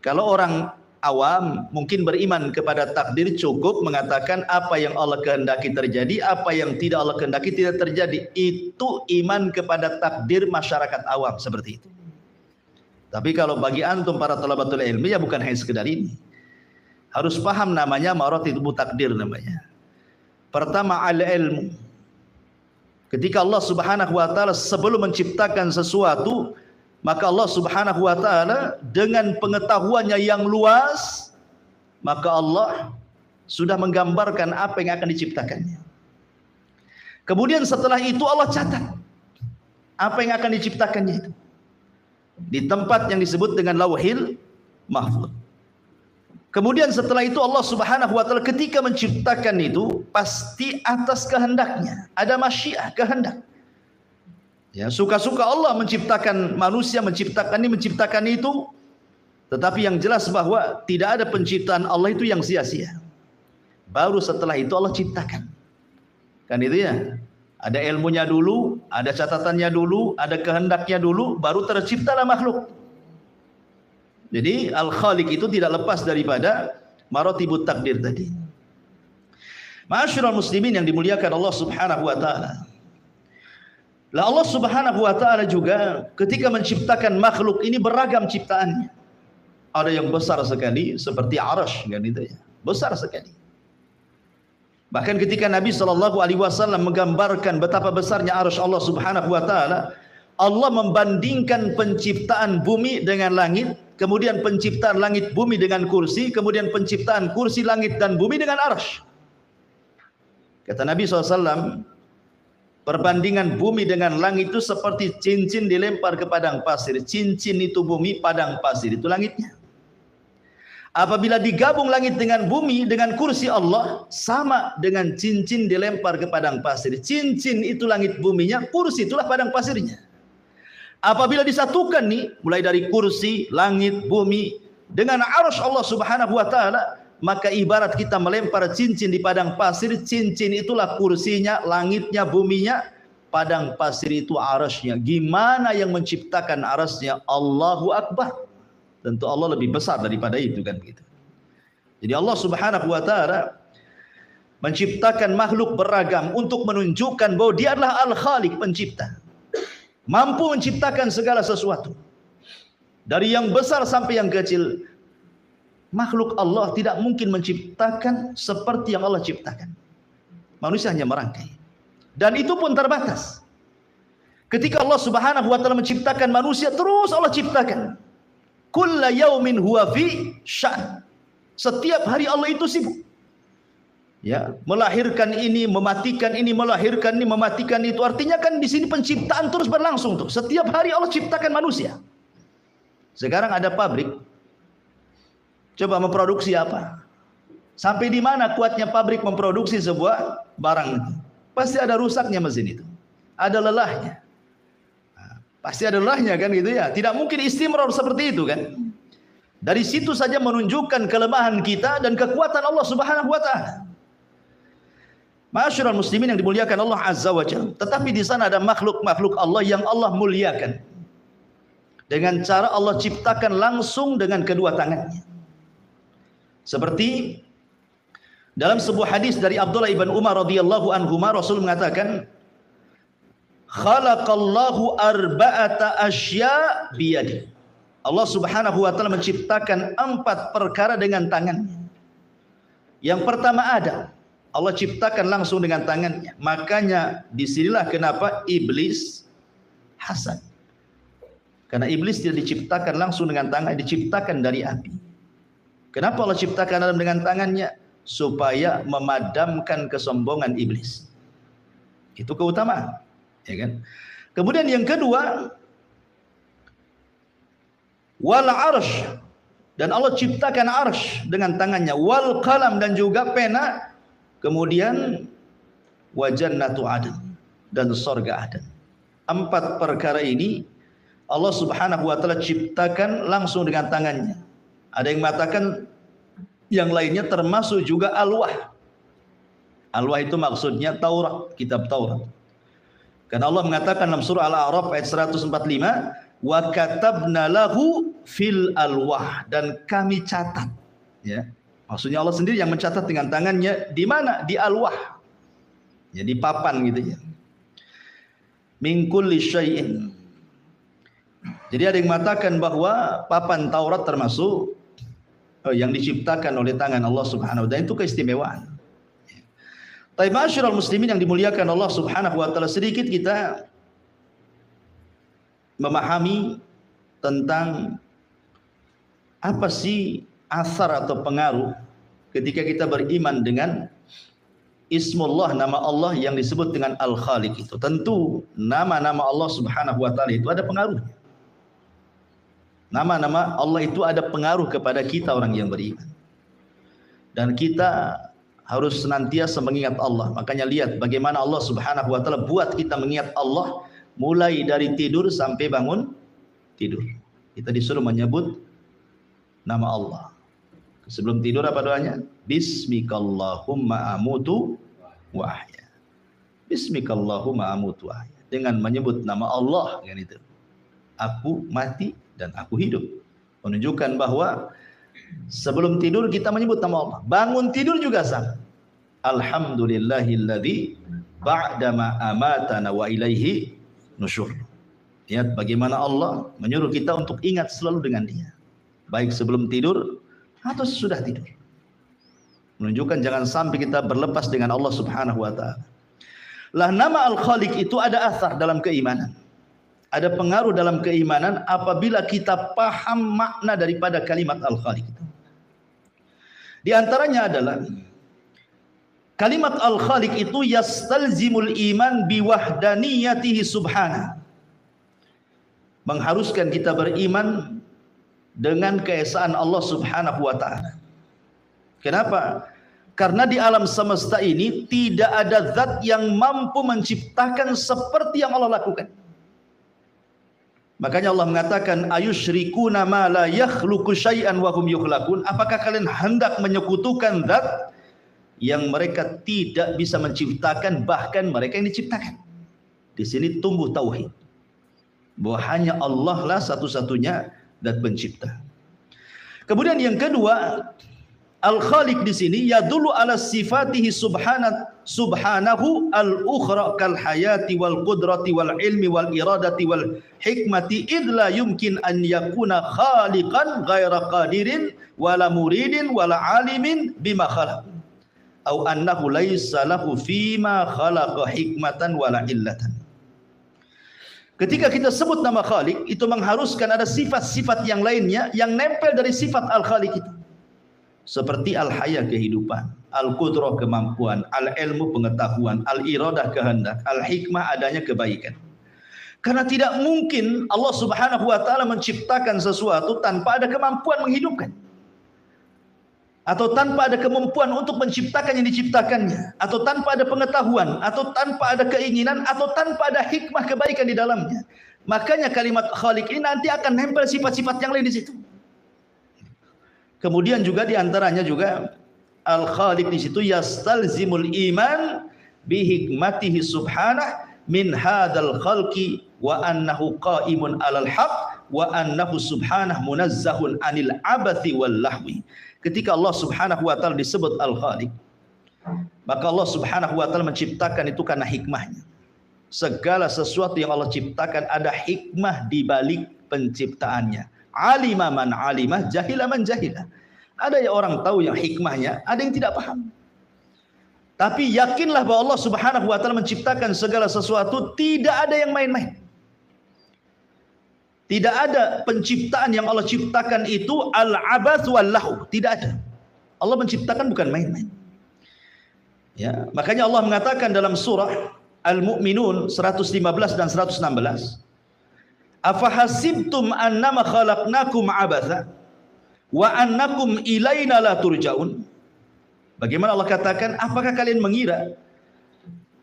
Kalau orang awam mungkin beriman kepada takdir cukup mengatakan apa yang Allah kehendaki terjadi, apa yang tidak Allah kehendaki tidak terjadi. Itu iman kepada takdir masyarakat awam seperti itu. Tapi kalau bagi antum para talabatul ilmi ya bukan hanya sekedar ini. Harus paham namanya maratibu takdir namanya. Pertama al-ilmu. Ketika Allah Subhanahu wa taala sebelum menciptakan sesuatu, maka Allah Subhanahu wa taala dengan pengetahuannya yang luas, maka Allah sudah menggambarkan apa yang akan diciptakannya. Kemudian setelah itu Allah catat apa yang akan diciptakannya itu di tempat yang disebut dengan Lauhil Mahfuz. Kemudian setelah itu Allah Subhanahu wa taala ketika menciptakan itu pasti atas kehendaknya, ada masyiah, kehendak. Ya, suka-suka Allah menciptakan manusia, menciptakan ini, menciptakan itu. Tetapi yang jelas bahwa tidak ada penciptaan Allah itu yang sia-sia. Baru setelah itu Allah ciptakan. Kan itu ya. Ada ilmunya dulu, ada catatannya dulu, ada kehendaknya dulu, baru terciptalah makhluk. Jadi Al-Khaliq itu tidak lepas daripada maratibut takdir tadi. Ma'asyiral muslimin yang dimuliakan Allah Subhanahu wa taala. Lah Allah Subhanahu wa taala juga ketika menciptakan makhluk ini beragam ciptaannya. Ada yang besar sekali seperti arasy kan itu ya. Besar sekali. Bahkan ketika Nabi sallallahu alaihi wasallam menggambarkan betapa besarnya arasy Allah Subhanahu wa taala, Allah membandingkan penciptaan bumi dengan langit, kemudian penciptaan langit bumi dengan kursi, kemudian penciptaan kursi langit dan bumi dengan arasy. Kata Nabi SAW, perbandingan bumi dengan langit itu seperti cincin dilempar ke padang pasir. Cincin itu bumi, padang pasir itu langitnya. Apabila digabung langit dengan bumi dengan kursi Allah, sama dengan cincin dilempar ke padang pasir. Cincin itu langit buminya, kursi itulah padang pasirnya. Apabila disatukan nih, mulai dari kursi, langit, bumi dengan arasy Allah Subhanahu wa taala, maka ibarat kita melempar cincin di padang pasir, cincin itulah kursinya, langitnya, buminya, padang pasir itu arasy-nya. Gimana yang menciptakan arasy-nya? Allahu Akbar. Tentu Allah lebih besar daripada itu kan gitu. Jadi Allah Subhanahu wa taala menciptakan makhluk beragam untuk menunjukkan bahwa Dia adalah Al-Khaliq, pencipta. Mampu menciptakan segala sesuatu. Dari yang besar sampai yang kecil. Makhluk Allah tidak mungkin menciptakan seperti yang Allah ciptakan. Manusia hanya merangkai. Dan itu pun terbatas. Ketika Allah Subhanahu wa taala menciptakan manusia, terus Allah ciptakan. Kulla yaumin huwa fi sya'n. Setiap hari Allah itu sibuk. Ya, melahirkan ini, mematikan ini, melahirkan ini, mematikan itu. Artinya kan di sini penciptaan terus berlangsung tuh. Setiap hari Allah ciptakan manusia. Sekarang ada pabrik. Coba memproduksi apa? Sampai di mana kuatnya pabrik memproduksi sebuah barang itu? Pasti ada rusaknya mesin itu. Ada lelahnya. Pasti ada lelahnya kan gitu ya. Tidak mungkin istimrar seperti itu kan. Dari situ saja menunjukkan kelemahan kita dan kekuatan Allah Subhanahu wa taala. Ma'asyiral muslimin yang dimuliakan Allah Azza wa Jalla. Tetapi di sana ada makhluk-makhluk Allah yang Allah muliakan. Dengan cara Allah ciptakan langsung dengan kedua tangannya. Seperti dalam sebuah hadis dari Abdullah ibn Umar radhiyallahu anhuma, Rasul mengatakan, khalaqallahu arba'ata asya biyadi. Allah Subhanahu wa taala menciptakan 4 perkara dengan tangannya. Yang pertama ada, Allah ciptakan langsung dengan tangannya. Makanya disinilah kenapa iblis hasad. Karena iblis tidak diciptakan langsung dengan tangan, diciptakan dari api. Kenapa Allah ciptakan Adam dengan tangannya? Supaya memadamkan kesombongan iblis. Itu keutamaan, ya kan? Kemudian yang kedua, wal arsh Dan Allah ciptakan arsy dengan tangannya, wal qalam, dan juga pena, kemudian wa jannatu adn, dan surga Aden. 4 perkara ini Allah Subhanahu wa taala ciptakan langsung dengan tangannya. Ada yang mengatakan yang lainnya termasuk juga alwah. Alwah itu maksudnya Taurat, kitab Taurat. Karena Allah mengatakan dalam surah Al-A'raf ayat 145, wa katabna lahu fil alwah, dan kami catat, ya. Maksudnya Allah sendiri yang mencatat dengan tangannya. Di mana? Di alwah, ya, di papan gitu ya. Min kulli syai'in. Jadi ada yang mengatakan bahwa papan Taurat termasuk yang diciptakan oleh tangan Allah Subhanahu wa taala. Itu keistimewaan. Tapi ma'asyiral muslimin yang dimuliakan Allah Subhanahu wa taala, sedikit kita memahami tentang apa sih asar atau pengaruh ketika kita beriman dengan Ismullah, nama Allah yang disebut dengan Al-Khaliq itu. Tentu nama-nama Allah Subhanahu wa taala itu ada pengaruhnya. Nama-nama Allah itu ada pengaruh kepada kita orang yang beriman. Dan kita harus senantiasa mengingat Allah. Makanya lihat bagaimana Allah Subhanahu wa taala buat kita mengingat Allah mulai dari tidur sampai bangun tidur. Kita disuruh menyebut nama Allah. Sebelum tidur apa doanya? Bismikallahumma amutu wa ahya. Bismikallahumma amutu wa ahya. Dengan menyebut nama Allah, kan itu. Aku mati dan aku hidup. Menunjukkan bahwa sebelum tidur kita menyebut nama Allah. Bangun tidur juga sama. Alhamdulillahilladzi ba'dama amatana wa ilaihi nusyur. Lihat bagaimana Allah menyuruh kita untuk ingat selalu dengan Dia. Baik sebelum tidur atau sesudah tidur. Menunjukkan jangan sampai kita berlepas dengan Allah Subhanahu wa taala. Lah nama Al-Khaliq itu ada asar dalam keimanan. Ada pengaruh dalam keimanan apabila kita paham makna daripada kalimat Al-Khaliq itu. Di antaranya adalah kalimat Al-Khaliq itu yastalzimul iman biwahdaniyatihi subhanahu. Mengharuskan kita beriman dengan keesaan Allah Subhanahu wa taala. Kenapa? Karena di alam semesta ini tidak ada zat yang mampu menciptakan seperti yang Allah lakukan. Makanya Allah mengatakan ayusyrikuna ma la yakhluqu syai'an wa hum yukhlaqun. Apakah kalian hendak menyekutukan zat yang mereka tidak bisa menciptakan, bahkan mereka yang diciptakan? Di sini tumbuh tauhid bahwa hanya Allah lah satu-satunya zat pencipta. Kemudian yang kedua, Al-Khaliq di sini yadullu ala sifatihi subhanahu al-ukhra kal hayati wal qudrati wal ilmi wal iradati wal hikmati id la yumkin an yakuna khaliqan ghaira qadirin wala muridin wala alimin bima khalaq au annahu laysa lahu fima khalaqa hikmatan wala illatan. Ketika kita sebut nama Khaliq, itu mengharuskan ada sifat-sifat yang lainnya yang nempel dari sifat Al-Khaliq itu. Seperti Al-Haya kehidupan, Al-Qudrah kemampuan, Al-Ilmu pengetahuan, Al-Iradah kehendak, Al-Hikmah adanya kebaikan. Karena tidak mungkin Allah Subhanahu wa taala menciptakan sesuatu tanpa ada kemampuan menghidupkan. Atau tanpa ada kemampuan untuk menciptakan yang diciptakannya, atau tanpa ada pengetahuan, atau tanpa ada keinginan, atau tanpa ada hikmah kebaikan di dalamnya. Makanya kalimat Khaliq ini nanti akan nempel sifat-sifat yang lain di situ. Kemudian juga diantaranya juga Al-Khaliq di situ yastalzimul iman bihikmatihi subhanah min hadzal khalqi wa annahu qaimun 'alal haqq wa annahu subhanahu munazzahun 'anil abathi wal lahwi. Ketika Allah Subhanahu wa taala disebut Al-Khaliq, maka Allah Subhanahu wa taala menciptakan itu karena hikmahnya. Segala sesuatu yang Allah ciptakan ada hikmah di balik penciptaannya. Alima man alimah, jahila man jahilah. Ada yang orang tahu yang hikmahnya, ada yang tidak paham. Tapi yakinlah bahwa Allah Subhanahu wa taala menciptakan segala sesuatu, tidak ada yang main-main. Tidak ada penciptaan yang Allah ciptakan itu al-abath wal lahu, tidak ada. Allah menciptakan bukan main-main. Ya, makanya Allah mengatakan dalam surah Al-Mu'minun 115 dan 116, afahasibtum annama khalaqnakum abatha wa annakum ilaina la turja'un. Bagaimana Allah katakan, apakah kalian mengira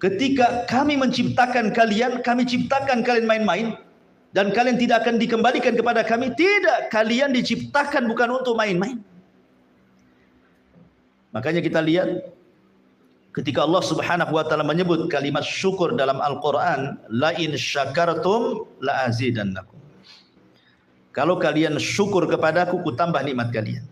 ketika kami menciptakan kalian, kami ciptakan kalian main-main dan kalian tidak akan dikembalikan kepada kami? Tidak, kalian diciptakan bukan untuk main-main. Makanya kita lihat ketika Allah Subhanahu wa taala menyebut kalimat syukur dalam Al-Qur'an, la in syakartum la azidannakum. Kalau kalian syukur kepadaku, ku tambah nikmat kalian.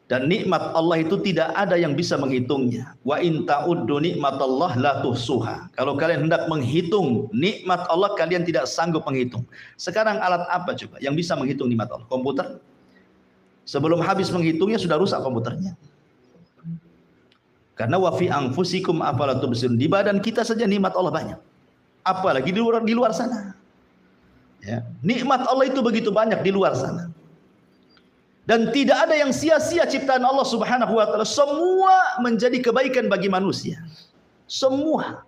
Dan nikmat Allah itu tidak ada yang bisa menghitungnya. Wa in ta'uddu nikmatallah la tuhsuha. Kalau kalian hendak menghitung nikmat Allah, kalian tidak sanggup menghitung. Sekarang alat apa coba yang bisa menghitung nikmat Allah? Komputer. Sebelum habis menghitungnya sudah rusak komputernya. Karena wa fi anfusikum afala tubsirun. Di badan kita saja nikmat Allah banyak. Apalagi di luar sana. Ya. Nikmat Allah itu begitu banyak di luar sana. Dan tidak ada yang sia-sia ciptaan Allah Subhanahu wa taala. Semua menjadi kebaikan bagi manusia. Semua.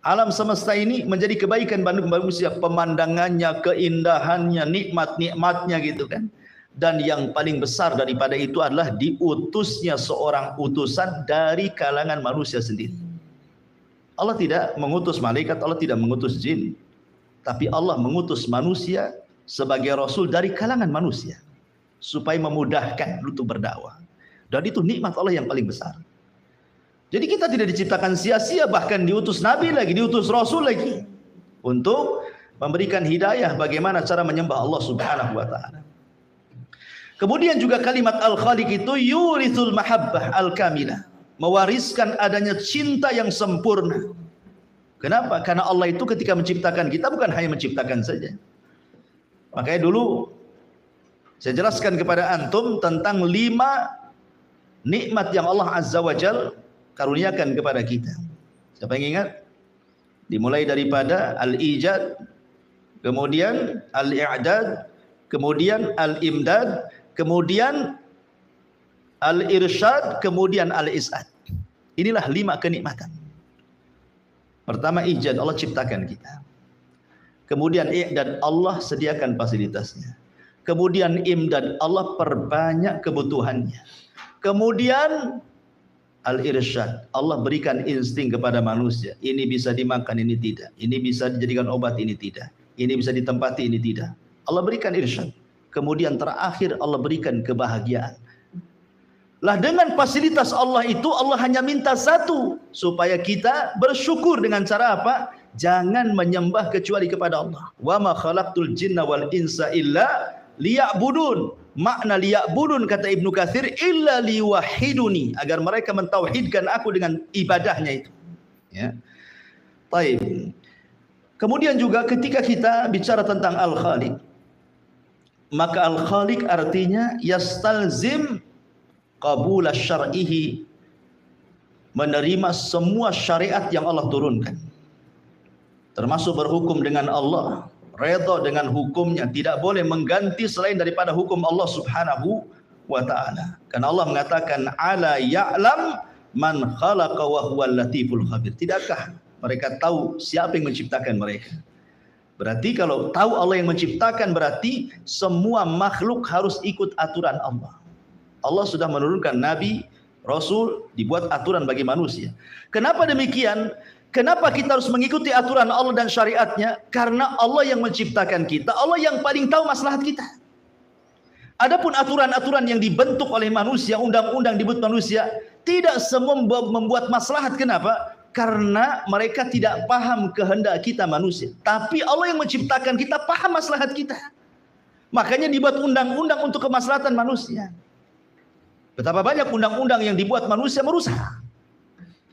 Alam semesta ini menjadi kebaikan bagi manusia, pemandangannya, keindahannya, nikmat-nikmatnya gitu kan. Dan yang paling besar daripada itu adalah diutusnya seorang utusan dari kalangan manusia sendiri. Allah tidak mengutus malaikat, Allah tidak mengutus jin. Tapi Allah mengutus manusia sebagai rasul dari kalangan manusia supaya memudahkan untuk berdakwah. Dan itu nikmat Allah yang paling besar. Jadi kita tidak diciptakan sia-sia, bahkan diutus nabi lagi, diutus rasul lagi untuk memberikan hidayah bagaimana cara menyembah Allah Subhanahu wa taala. Kemudian juga kalimat Al-Khaliq itu yurithul mahabbah al-kamilah, mewariskan adanya cinta yang sempurna. Kenapa? Karena Allah itu ketika menciptakan kita bukan hanya menciptakan saja. Makanya dulu saya jelaskan kepada antum tentang 5 nikmat yang Allah Azza wa Jal karuniakan kepada kita. Siapa yang ingat? Dimulai daripada al-ijad, kemudian al-i'dad, kemudian al-imdad, kemudian al-irsyad, kemudian al-is'ad. Inilah 5 kenikmatan. Pertama ijad, Allah ciptakan kita. Kemudian i'dad, Allah sediakan fasilitasnya. Kemudian imdad, Allah perbanyak kebutuhannya. Kemudian al-irsyad, Allah berikan insting kepada manusia. Ini bisa dimakan, ini tidak. Ini bisa dijadikan obat, ini tidak. Ini bisa ditempati, ini tidak. Allah berikan irsyad. Kemudian terakhir Allah berikan kebahagiaan. Lah dengan fasilitas Allah itu Allah hanya minta satu, supaya kita bersyukur dengan cara apa? Jangan menyembah kecuali kepada Allah. Wa ma khalaqtul jinna wal insa illa liya'budun. Makna liya'budun kata Ibnu Katsir illa liwahiduni, agar mereka mentauhidkan aku dengan ibadahnya itu. Ya. Baik. Kemudian juga ketika kita bicara tentang Al-Khaliq, maka Al-Khaliq artinya yastalzim qabula syar'ihi, menerima semua syariat yang Allah turunkan, termasuk berhukum dengan Allah, redha dengan hukumnya, tidak boleh mengganti selain daripada hukum Allah Subhanahu wa taala. Karena Allah mengatakan ala ya'lam man khalaqa wa huwal latiful khabir. Tidakkah mereka tahu siapa yang menciptakan mereka? Berarti kalau tahu Allah yang menciptakan, berarti semua makhluk harus ikut aturan Allah. Allah sudah menurunkan nabi, rasul, dibuat aturan bagi manusia. Kenapa demikian? Kenapa kita harus mengikuti aturan Allah dan syariatnya? Karena Allah yang menciptakan kita, Allah yang paling tahu maslahat kita. Adapun aturan-aturan yang dibentuk oleh manusia, undang-undang dibuat manusia, tidak semua membuat maslahat. Kenapa? Karena mereka tidak paham kehendak kita manusia. Tapi Allah yang menciptakan kita paham maslahat kita. Makanya dibuat undang-undang untuk kemaslahatan manusia. Betapa banyak undang-undang yang dibuat manusia merusak.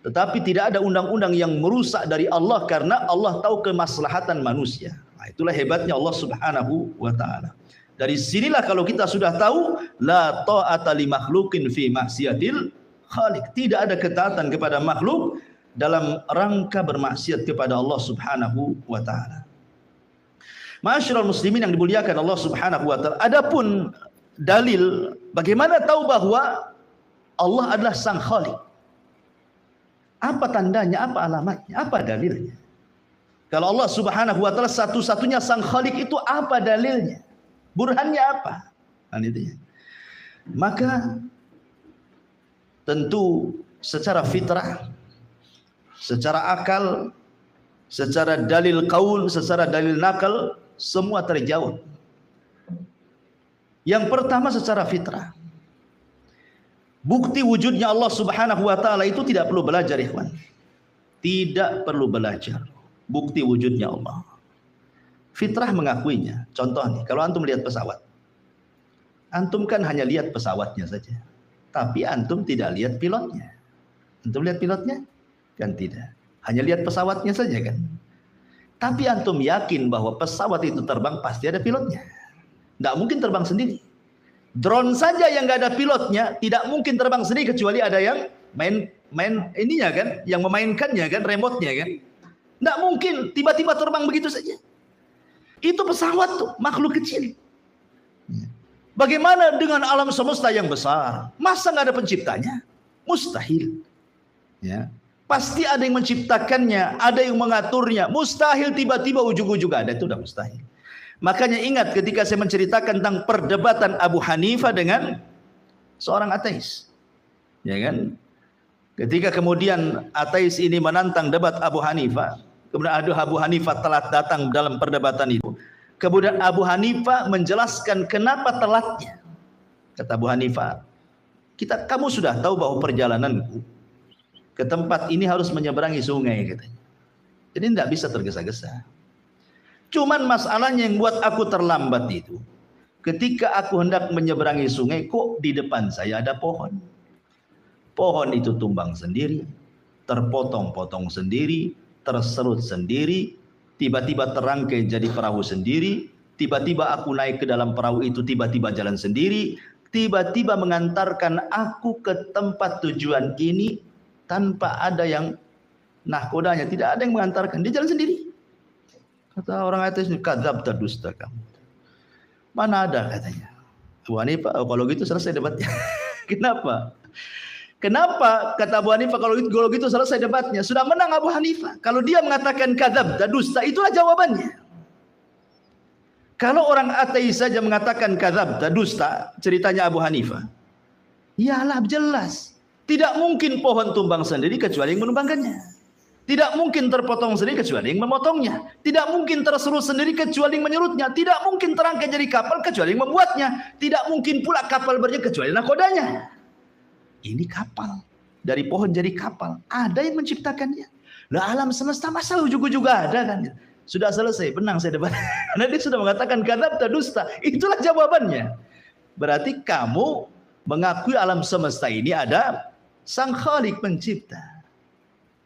Tetapi tidak ada undang-undang yang merusak dari Allah, karena Allah tahu kemaslahatan manusia. Nah, itulah hebatnya Allah Subhanahu wa taala. Dari sinilah kalau kita sudah tahu la ta'ata li makhluqin fi maksiatil khaliq. Tidak ada ketaatan kepada makhluk dalam rangka bermaksiat kepada Allah Subhanahu wa taala. Ma'asyiral muslimin yang dimuliakan Allah Subhanahu wa taala. Adapun dalil bagaimana tahu bahwa Allah adalah Sang Khaliq? Apa tandanya, apa alamatnya, apa dalilnya? Kalau Allah Subhanahu wa taala satu-satunya Sang Khaliq, itu apa dalilnya? Burhannya apa? Kan itu ya. Maka tentu secara fitrah, secara akal, secara dalil qaul, secara dalil nakal, semua terjawab. Yang pertama secara fitrah. Bukti wujudnya Allah Subhanahu wa taala itu tidak perlu belajar, ikhwan. Tidak perlu belajar. Bukti wujudnya Allah. Fitrah mengakuinya. Contoh nih, kalau antum lihat pesawat. Antum kan hanya lihat pesawatnya saja. Tapi antum tidak lihat pilotnya. Antum lihat pilotnya? Kan tidak. Hanya lihat pesawatnya saja kan. Tapi antum yakin bahwa pesawat itu terbang pasti ada pilotnya. Tidak mungkin terbang sendiri. Drone saja yang nggak ada pilotnya tidak mungkin terbang sendiri kecuali ada yang main ininya kan, yang memainkannya kan, remote-nya kan. Tidak mungkin tiba-tiba terbang begitu saja. Itu pesawat tuh, makhluk kecil. Bagaimana dengan alam semesta yang besar? Masa nggak ada penciptanya? Mustahil. Ya. Pasti ada yang menciptakannya, ada yang mengaturnya. Mustahil tiba-tiba ujung-ujung ada, itu udah mustahil. Makanya ingat ketika saya menceritakan tentang perdebatan Abu Hanifah dengan seorang ateis. Ya kan? Ketika kemudian ateis ini menantang debat Abu Hanifah, kemudian Abu Hanifah telat datang dalam perdebatan itu. Kemudian Abu Hanifah menjelaskan kenapa telatnya. Kata Abu Hanifah, kamu sudah tahu bahwa perjalananku ke tempat ini harus menyeberangi sungai katanya. Jadi tidak bisa tergesa-gesa. Cuman masalahnya yang buat aku terlambat itu, ketika aku hendak menyeberangi sungai, kok di depan saya ada pohon. Pohon itu tumbang sendiri, terpotong-potong sendiri, terserut sendiri, tiba-tiba terangkai jadi perahu sendiri, tiba-tiba aku naik ke dalam perahu itu, tiba-tiba jalan sendiri, tiba-tiba mengantarkan aku ke tempat tujuan ini tanpa ada yang nahkodanya, tidak ada yang mengantarkan, dia jalan sendiri. Kata orang ateis ini, kadzabta, dusta kamu. Mana ada katanya. Abu Hanifah, kalau gitu selesai debatnya. Kenapa? Kenapa kata Abu Hanifah kalau gitu selesai debatnya? Sudah menang Abu Hanifah. Kalau dia mengatakan kadzabta, dusta, itulah jawabannya. Kalau orang ateis saja mengatakan kadzabta, dusta, ceritanya Abu Hanifah. Iyalah jelas. Tidak mungkin pohon tumbang sendiri kecuali yang menumbangkannya. Tidak mungkin terpotong sendiri kecuali yang memotongnya. Tidak mungkin terserut sendiri kecuali yang menyerutnya. Tidak mungkin terangkai jadi kapal kecuali yang membuatnya. Tidak mungkin pula kapal berjalan kecuali nakodanya. Ini kapal. Dari pohon jadi kapal. Ada yang menciptakannya. Lah alam semesta masa ujung-ujung ada kan. Sudah selesai. Benang saya debat. Karena dia sudah mengatakan kadzabta, dusta. Itulah jawabannya. Berarti kamu mengakui alam semesta ini ada sang Khalik pencipta.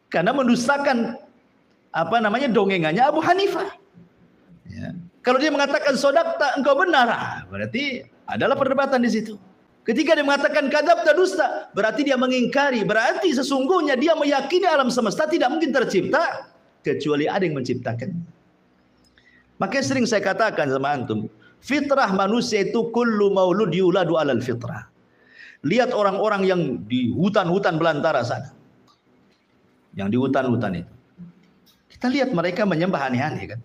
Karena mendustakan dongengannya Abu Hanifah. Ya. Kalau dia mengatakan sodakta, engkau benar, berarti adalah perdebatan di situ. Ketika dia mengatakan kadzabta, dusta, berarti dia mengingkari, berarti sesungguhnya dia meyakini alam semesta tidak mungkin tercipta kecuali ada yang menciptakan. Makanya sering saya katakan sama antum, fitrah manusia itu kullu maulud yuladu alal fitrah. Lihat orang-orang yang di hutan-hutan belantara sana. Yang di hutan-hutan itu. Kita lihat mereka menyembah aneh-aneh kan.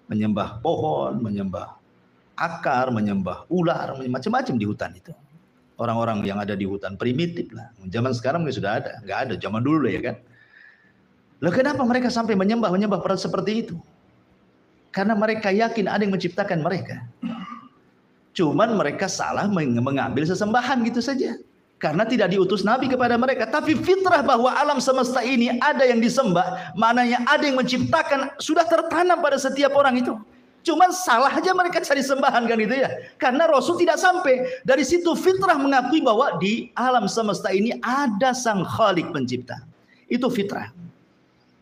Menyembah pohon, menyembah akar, menyembah ular, macam-macam di hutan itu. Orang-orang yang ada di hutan primitif lah. Zaman sekarang sudah ada, nggak ada. Zaman dulu ya kan. Loh kenapa mereka sampai menyembah seperti itu? Karena mereka yakin ada yang menciptakan mereka. Cuman mereka salah mengambil sesembahan gitu saja. Karena tidak diutus Nabi kepada mereka. Tapi fitrah bahwa alam semesta ini ada yang disembah. Maknanya ada yang menciptakan. Sudah tertanam pada setiap orang itu. Cuman salah aja mereka cari sembahan kan itu ya. Karena Rasul tidak sampai. Dari situ fitrah mengakui bahwa di alam semesta ini ada sang Khalik pencipta. Itu fitrah.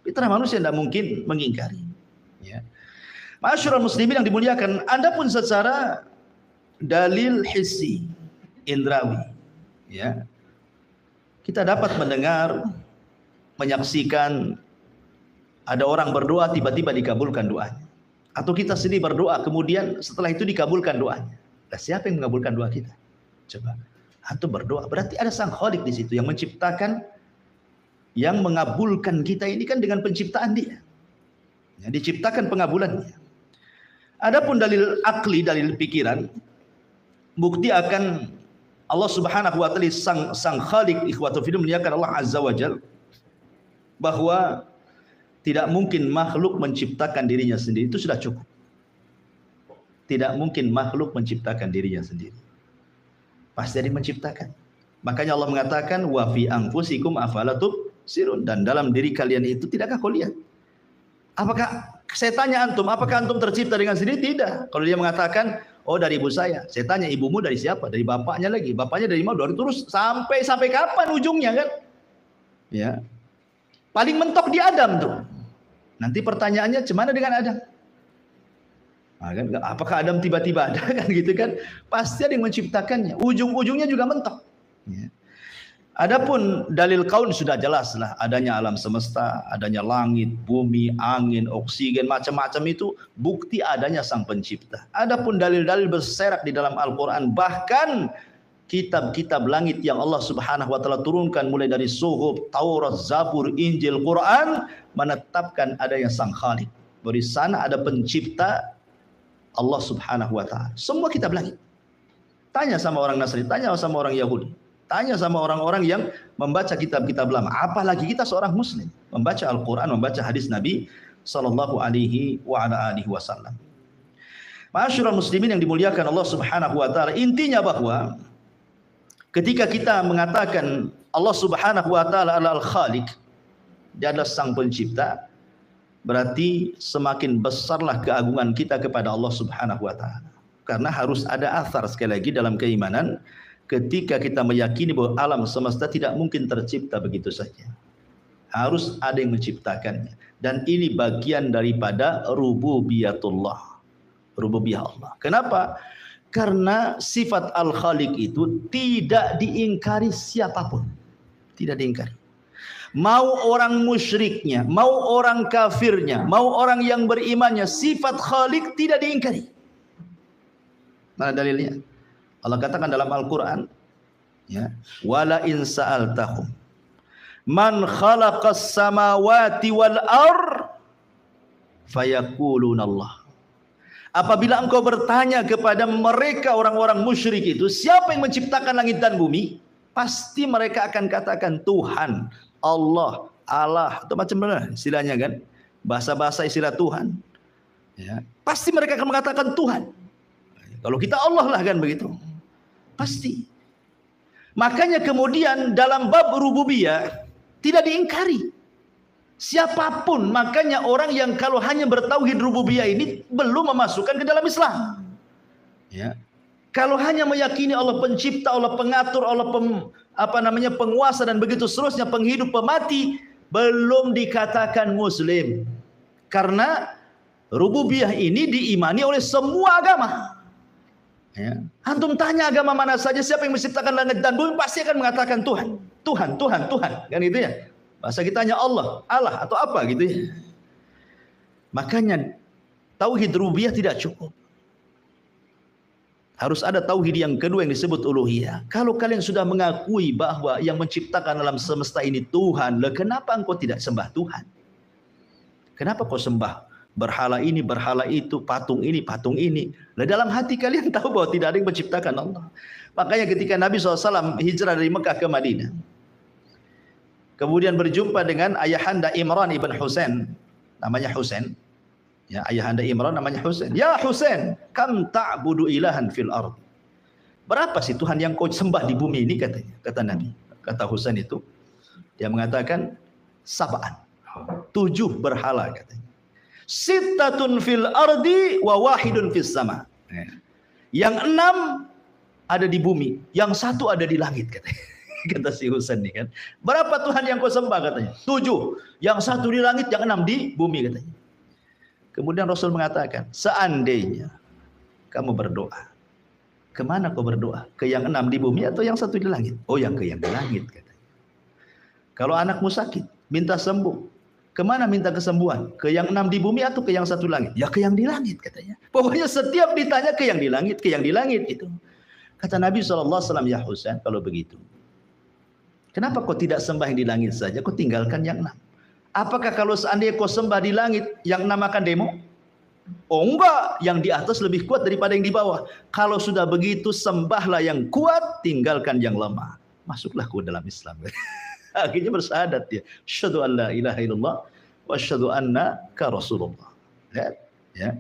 Fitrah manusia tidak mungkin mengingkari. Ya. Ma'asyiral muslimin yang dimuliakan. Adapun secara dalil hissi, indrawi. Ya, kita dapat mendengar, menyaksikan ada orang berdoa tiba-tiba dikabulkan doanya, atau kita sendiri berdoa kemudian setelah itu dikabulkan doanya. Nah, siapa yang mengabulkan doa kita? Coba, antum berdoa berarti ada sang Khalik di situ yang menciptakan, yang mengabulkan kita ini kan dengan penciptaan dia. Ya, diciptakan pengabulannya. Adapun dalil akli, dalil pikiran, bukti akan Allah Subhanahu wa taala sang Khaliq ikhwatul fillah muliakan Allah Azza wa Jalla bahwa tidak mungkin makhluk menciptakan dirinya sendiri, itu sudah cukup. Tidak mungkin makhluk menciptakan dirinya sendiri. Pasti ada yang menciptakan. Makanya Allah mengatakan wa fi anfusikum afala tubsirun, dan dalam diri kalian itu tidakkah kau lihat? Apakah saya tanya antum, apakah antum tercipta dengan sendiri? Tidak. Kalau dia mengatakan, oh dari ibu saya tanya ibumu dari siapa? Dari bapaknya lagi. Bapaknya dari mana? Dari terus sampai kapan ujungnya kan? Ya. Paling mentok di Adam tuh. Nanti pertanyaannya gimana dengan Adam? Nah, kan, apakah Adam tiba-tiba ada kan gitu kan? Pasti ada yang menciptakannya. Ujung-ujungnya juga mentok. Ya. Adapun dalil kaun sudah jelas lah, adanya alam semesta, adanya langit, bumi, angin, oksigen, macam-macam itu bukti adanya sang pencipta. Adapun dalil-dalil berserak di dalam Al-Quran, bahkan kitab-kitab langit yang Allah Subhanahu wa taala turunkan mulai dari Suhuf, Taurat, Zabur, Injil, Quran menetapkan adanya sang Khalik. Di sana ada pencipta Allah Subhanahu wa taala. Semua kitab langit. Tanya sama orang Nasrani, tanya sama orang Yahudi. Tanya sama orang-orang yang membaca kitab-kitab lama. Apalagi kita seorang muslim, membaca Al-Quran, membaca hadis Nabi sallallahu alaihi wasallam. Ma'asyiral muslimin yang dimuliakan Allah Subhanahu wa taala, intinya bahwa ketika kita mengatakan Allah Subhanahu wa taala adalah Al-Khaliq, dia adalah sang pencipta, berarti semakin besarlah keagungan kita kepada Allah Subhanahu wa taala. Karena harus ada athar sekali lagi dalam keimanan. Ketika kita meyakini bahwa alam semesta tidak mungkin tercipta begitu saja, harus ada yang menciptakannya, dan ini bagian daripada rububiyatullah, rububiyah Allah. Kenapa? Karena sifat Al-Khaliq itu tidak diingkari siapapun, tidak diingkari. Mau orang musyriknya, mau orang kafirnya, mau orang yang berimannya, sifat Khaliq tidak diingkari. Mana dalilnya? Allah katakan dalam Al-Quran, ya, wala in sa'altahum man khalaqas samawati wal ar fayaquluna Allah. Apabila engkau bertanya kepada mereka orang-orang musyrik itu, siapa yang menciptakan langit dan bumi? Pasti mereka akan katakan Tuhan, Allah, atau macam-macam istilahnya kan, bahasa-bahasa istilah Tuhan. Ya, pasti mereka akan mengatakan Tuhan. Kalau kita Allah lah kan begitu. Pasti. Makanya kemudian dalam bab rububiyah tidak diingkari siapapun. Makanya orang yang kalau hanya bertauhid rububiyah ini belum memasukkan ke dalam Islam. Ya. Kalau hanya meyakini Allah pencipta, Allah pengatur, Allah penguasa dan begitu seterusnya, penghidup, pemati, belum dikatakan muslim. Karena rububiyah ini diimani oleh semua agama. Ya. Antum tanya agama mana saja, siapa yang menciptakan langit dan bumi, pasti akan mengatakan Tuhan, Tuhan, Tuhan, Tuhan, kan gitu ya. Bahasa kita hanya Allah, Allah atau apa gitu ya. Makanya tauhid rububiyah tidak cukup. Harus ada tauhid yang kedua yang disebut uluhiyah. Kalau kalian sudah mengakui bahwa yang menciptakan alam semesta ini Tuhan, lah kenapa engkau tidak sembah Tuhan? Kenapa kau sembah berhala ini, berhala itu, patung ini, patung ini? Lah dalam hati kalian tahu bahwa tidak ada yang menciptakan Allah. Makanya ketika Nabi SAW hijrah dari Mekah ke Madinah, kemudian berjumpa dengan ayahanda Imran ibn Husain, namanya Husain. Ya, ayahanda Imran namanya Husain. Ya Husain, kam ta'budu ilahan fil ard. Berapa sih Tuhan yang kau sembah di bumi ini, katanya, kata Nabi. Kata Husain itu, dia mengatakan sab'an, 7 berhala, katanya. Sittatun fil ardi wa wahidun fis sama. Yang 6 ada di bumi, yang 1 ada di langit, katanya. Kata si Husain nih kan. Berapa Tuhan yang kau sembah, katanya? 7. Yang 1 di langit, yang 6 di bumi, katanya. Kemudian Rasul mengatakan, seandainya kamu berdoa, kemana kau berdoa? Ke yang 6 di bumi atau yang 1 di langit? Oh, yang ke yang di langit, katanya. Kalau anakmu sakit, minta sembuh, kemana minta kesembuhan? Ke yang 6 di bumi atau ke yang 1 langit? Ya ke yang di langit, katanya. Pokoknya setiap ditanya ke yang di langit, ke yang di langit itu. Kata Nabi SAW, ya Husain, kalau begitu, kenapa kau tidak sembah yang di langit saja? Kau tinggalkan yang 6. Apakah kalau seandainya kau sembah di langit, yang 6 akan demo? Oh enggak, yang di atas lebih kuat daripada yang di bawah. Kalau sudah begitu, sembahlah yang kuat, tinggalkan yang lemah. Masuklah ke dalam Islam. Akhirnya bersyahadat dia. Asyhadu an la ilaha illallah wa asyhadu annaka Rasulullah. Ya, ya.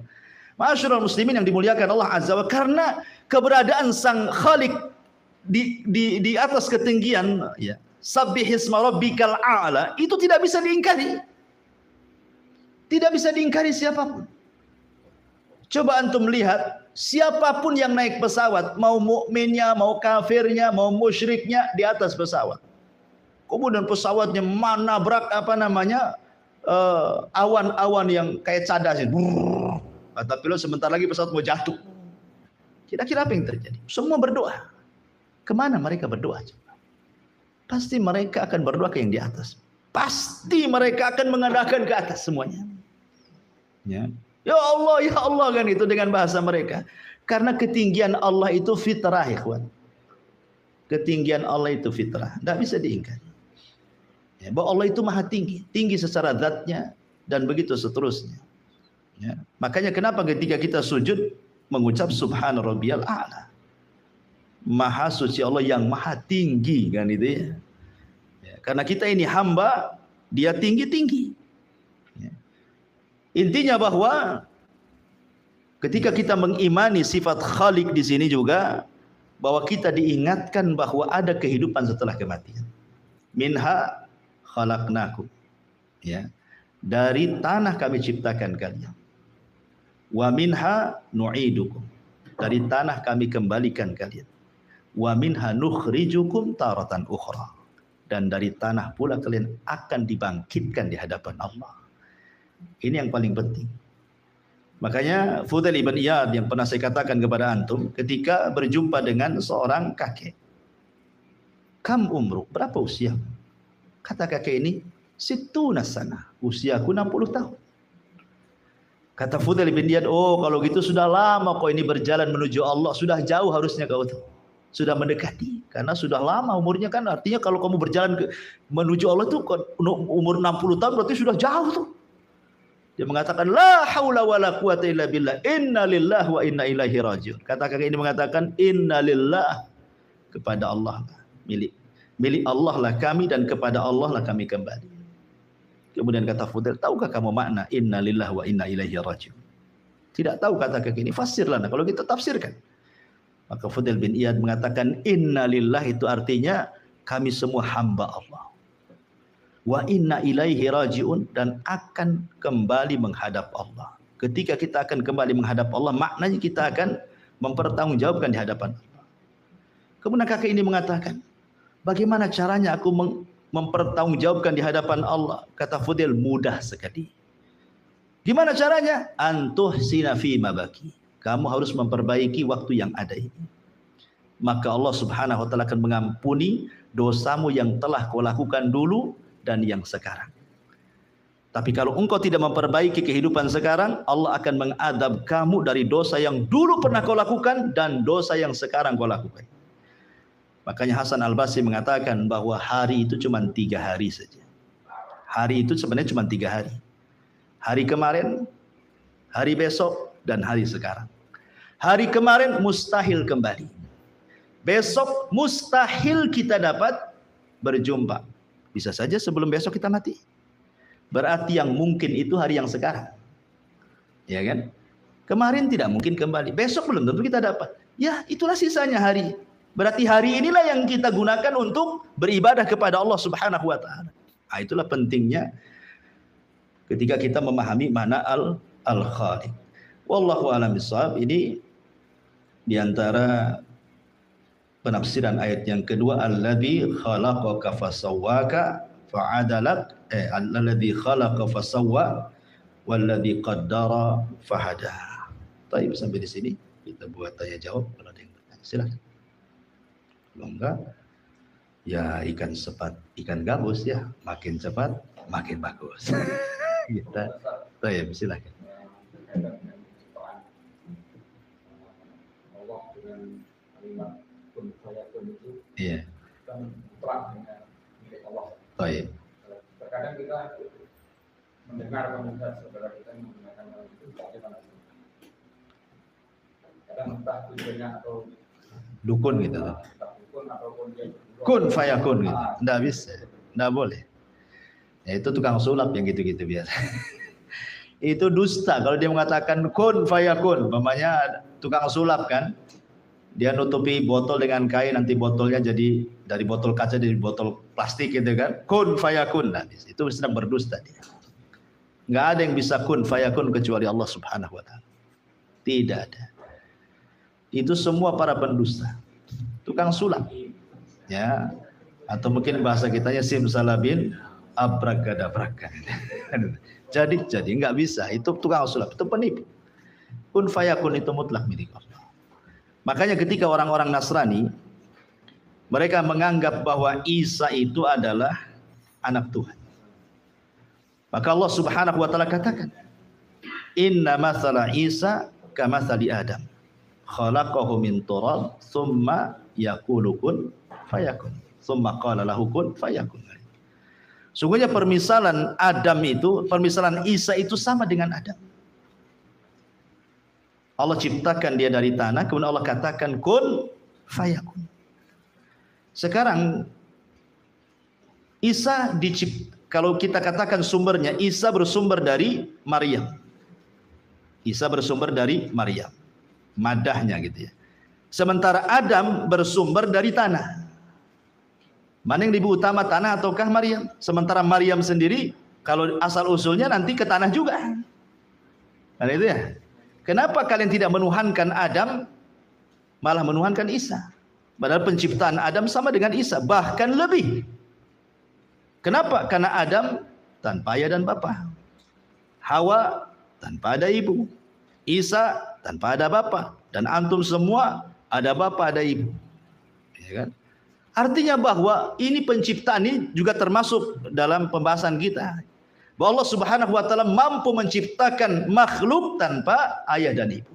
Ma'asyiral muslimin yang dimuliakan Allah Azza wa, karena keberadaan Sang Khalik di atas ketinggian, ya. Sabbihisma rabbikal a'la, itu tidak bisa diingkari. Tidak bisa diingkari siapapun. Coba antum lihat, siapapun yang naik pesawat, mau mukminnya, mau kafirnya, mau musyriknya, di atas pesawat. Kemudian pesawatnya menabrak awan-awan yang kayak cadas. Kata pilot, sebentar lagi pesawat mau jatuh. Kira-kira apa yang terjadi? Semua berdoa. Kemana mereka berdoa? Pasti mereka akan berdoa ke yang di atas. Pasti mereka akan mengandalkan ke atas semuanya. Ya. Ya Allah kan itu dengan bahasa mereka. Karena ketinggian Allah itu fitrah, ikhwan. Ketinggian Allah itu fitrah, tidak bisa diingkari. Ya, bahwa Allah itu maha tinggi, tinggi secara zatnya dan begitu seterusnya. Ya. Makanya kenapa ketika kita sujud mengucap subhana rabbiyal a'la. Maha suci Allah yang maha tinggi kan itu ya. Ya, karena kita ini hamba, dia tinggi-tinggi. Ya. Intinya bahwa ketika kita mengimani sifat Khalik di sini juga, bahwa kita diingatkan bahwa ada kehidupan setelah kematian. Minha khalaqnakum. Ya. Dari tanah kami ciptakan kalian. Wa minha nu'idukum. Dari tanah kami kembalikan kalian. Wa minha nukhrijukum taratan ukhra. Dan dari tanah pula kalian akan dibangkitkan di hadapan Allah. Ini yang paling penting. Makanya Fudail ibn Iyad yang pernah saya katakan kepada antum ketika berjumpa dengan seorang kakek. Kam umru, berapa usia? Kata kakek ini, situna sana, usiaku 60 tahun. Kata Fudail ibn Iyad, oh kalau gitu sudah lama kau ini berjalan menuju Allah, sudah jauh harusnya kau tuh. Sudah mendekati, karena sudah lama umurnya kan, artinya kalau kamu berjalan menuju Allah itu umur 60 tahun berarti sudah jauh tuh. Dia mengatakan la haula wala quwata illa billah, inna lillahi wa inna ilaihi rajiun. Kata kakek ini mengatakan inna lillah, kepada Allah milik Allah lah kami dan kepada Allah lah kami kembali. Kemudian kata Fudail, tahukah kamu makna inna lillahi wa inna ilaihi rajiun? Tidak tahu kata kakek ini, fasirlah. Nah, kalau kita tafsirkan. Maka Fudail bin Iyad mengatakan inna lillahi itu artinya kami semua hamba Allah. Wa inna ilaihi rajiun, dan akan kembali menghadap Allah. Ketika kita akan kembali menghadap Allah, maknanya kita akan mempertanggungjawabkan di hadapan Allah. Kemudian kakek ini mengatakan, bagaimana caranya aku mempertanggungjawabkan di hadapan Allah? Kata Fudail, mudah sekali. Gimana caranya? Antuhsina fima baki. Kamu harus memperbaiki waktu yang ada ini. Maka Allah Subhanahu wa taala akan mengampuni dosamu yang telah kau lakukan dulu dan yang sekarang. Tapi kalau engkau tidak memperbaiki kehidupan sekarang, Allah akan mengadab kamu dari dosa yang dulu pernah kau lakukan dan dosa yang sekarang kau lakukan. Makanya Hasan Al-Basri mengatakan bahwa hari itu cuma 3 hari saja. Hari itu sebenarnya cuma 3 hari. Hari kemarin, hari besok, dan hari sekarang. Hari kemarin mustahil kembali. Besok mustahil kita dapat berjumpa. Bisa saja sebelum besok kita mati. Berarti yang mungkin itu hari yang sekarang. Ya kan? Kemarin tidak mungkin kembali. Besok belum tentu kita dapat. Ya, itulah sisanya hari. Berarti hari inilah yang kita gunakan untuk beribadah kepada Allah Subhanahu wa taala. Nah, itulah pentingnya ketika kita memahami makna al-Khaliq. Wallahu a'lam bishawab. Ini diantara penafsiran ayat yang kedua, alladzi khalaqaka fasawwaka fa'adalak, alladzi khalaqa fasawwa walladzi qaddara fahada. Baik, sampai di sini kita buat tanya jawab. Kalau ada yang bertanya silakan. Kalau enggak, ya ikan gabus ya, makin cepat makin bagus. Kita baik, silakan.
Allah dengan kalimat kun fayakun itu
Iya.
kan mutlak dengan milik Allah.
Baik.
Terkadang kita mendengar komentar saudara kita yang menggunakan hal itu bagaimana?
Dukun gitu.
Dukun ataupun dia
Kun fayakun gitu. Nggak bisa, nggak boleh. Ya, itu tukang sulap yang gitu-gitu biasa. Itu dusta kalau dia mengatakan kun fayakun, umpamanya tukang sulap kan, dia nutupi botol dengan kain, nanti botolnya jadi dari botol kaca jadi botol plastik gitu kan, kun fayakun, nah, itu sedang berdusta dia. Nggak ada yang bisa kun fayakun kecuali Allah Subhanahu wa Ta'ala. Tidak ada. Itu semua para pendusta, tukang sulap, ya, atau mungkin bahasa kitanya simsalabin abrakadabraka. Jadi nggak bisa, itu tukang sulap, itu penipu. Kun fayakun itu mutlak milik Allah. Makanya ketika orang-orang Nasrani mereka menganggap bahwa Isa itu adalah anak Tuhan, maka Allah Subhanahu wa Ta'ala katakan, inna mathala Isa kamathali Adam khalaqahu min turab thumma yaqulu kun fayakun thumma qala lahu kun fayakun. Sungguhnya permisalan Adam itu, permisalan Isa itu sama dengan Adam. Allah ciptakan dia dari tanah, kemudian Allah katakan kun fayakun. Sekarang Isa kalau kita katakan sumbernya, Isa bersumber dari Maryam. Isa bersumber dari Maryam, madahnya gitu ya. Sementara Adam bersumber dari tanah. Mana yang lebih utama, tanah ataukah Maryam? Sementara Maryam sendiri kalau asal usulnya nanti ke tanah juga. Nah itu ya. Kenapa kalian tidak menuhankan Adam, malah menuhankan Isa? Padahal penciptaan Adam sama dengan Isa, bahkan lebih. Kenapa? Karena Adam tanpa ayah dan bapa, Hawa tanpa ada ibu, Isa tanpa ada bapa, dan antum semua ada bapa ada ibu, ya kan? Artinya bahwa ini penciptaan ini juga termasuk dalam pembahasan kita, bahwa Allah Subhanahu wa Ta'ala mampu menciptakan makhluk tanpa ayah dan ibu.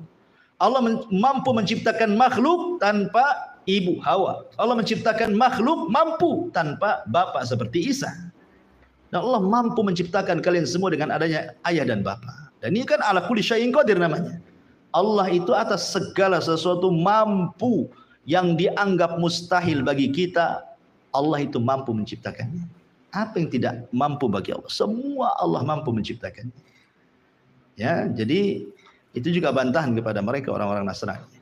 Allah mampu menciptakan makhluk tanpa ibu Hawa. Allah menciptakan makhluk mampu tanpa bapak seperti Isa. Dan Allah mampu menciptakan kalian semua dengan adanya ayah dan bapa. Dan ini kan ala kulli syai'in qadir namanya. Allah itu atas segala sesuatu mampu. Yang dianggap mustahil bagi kita, Allah itu mampu menciptakannya. Apa yang tidak mampu bagi Allah? Semua Allah mampu menciptakannya. Ya, jadi itu juga bantahan kepada mereka orang-orang Nasrani.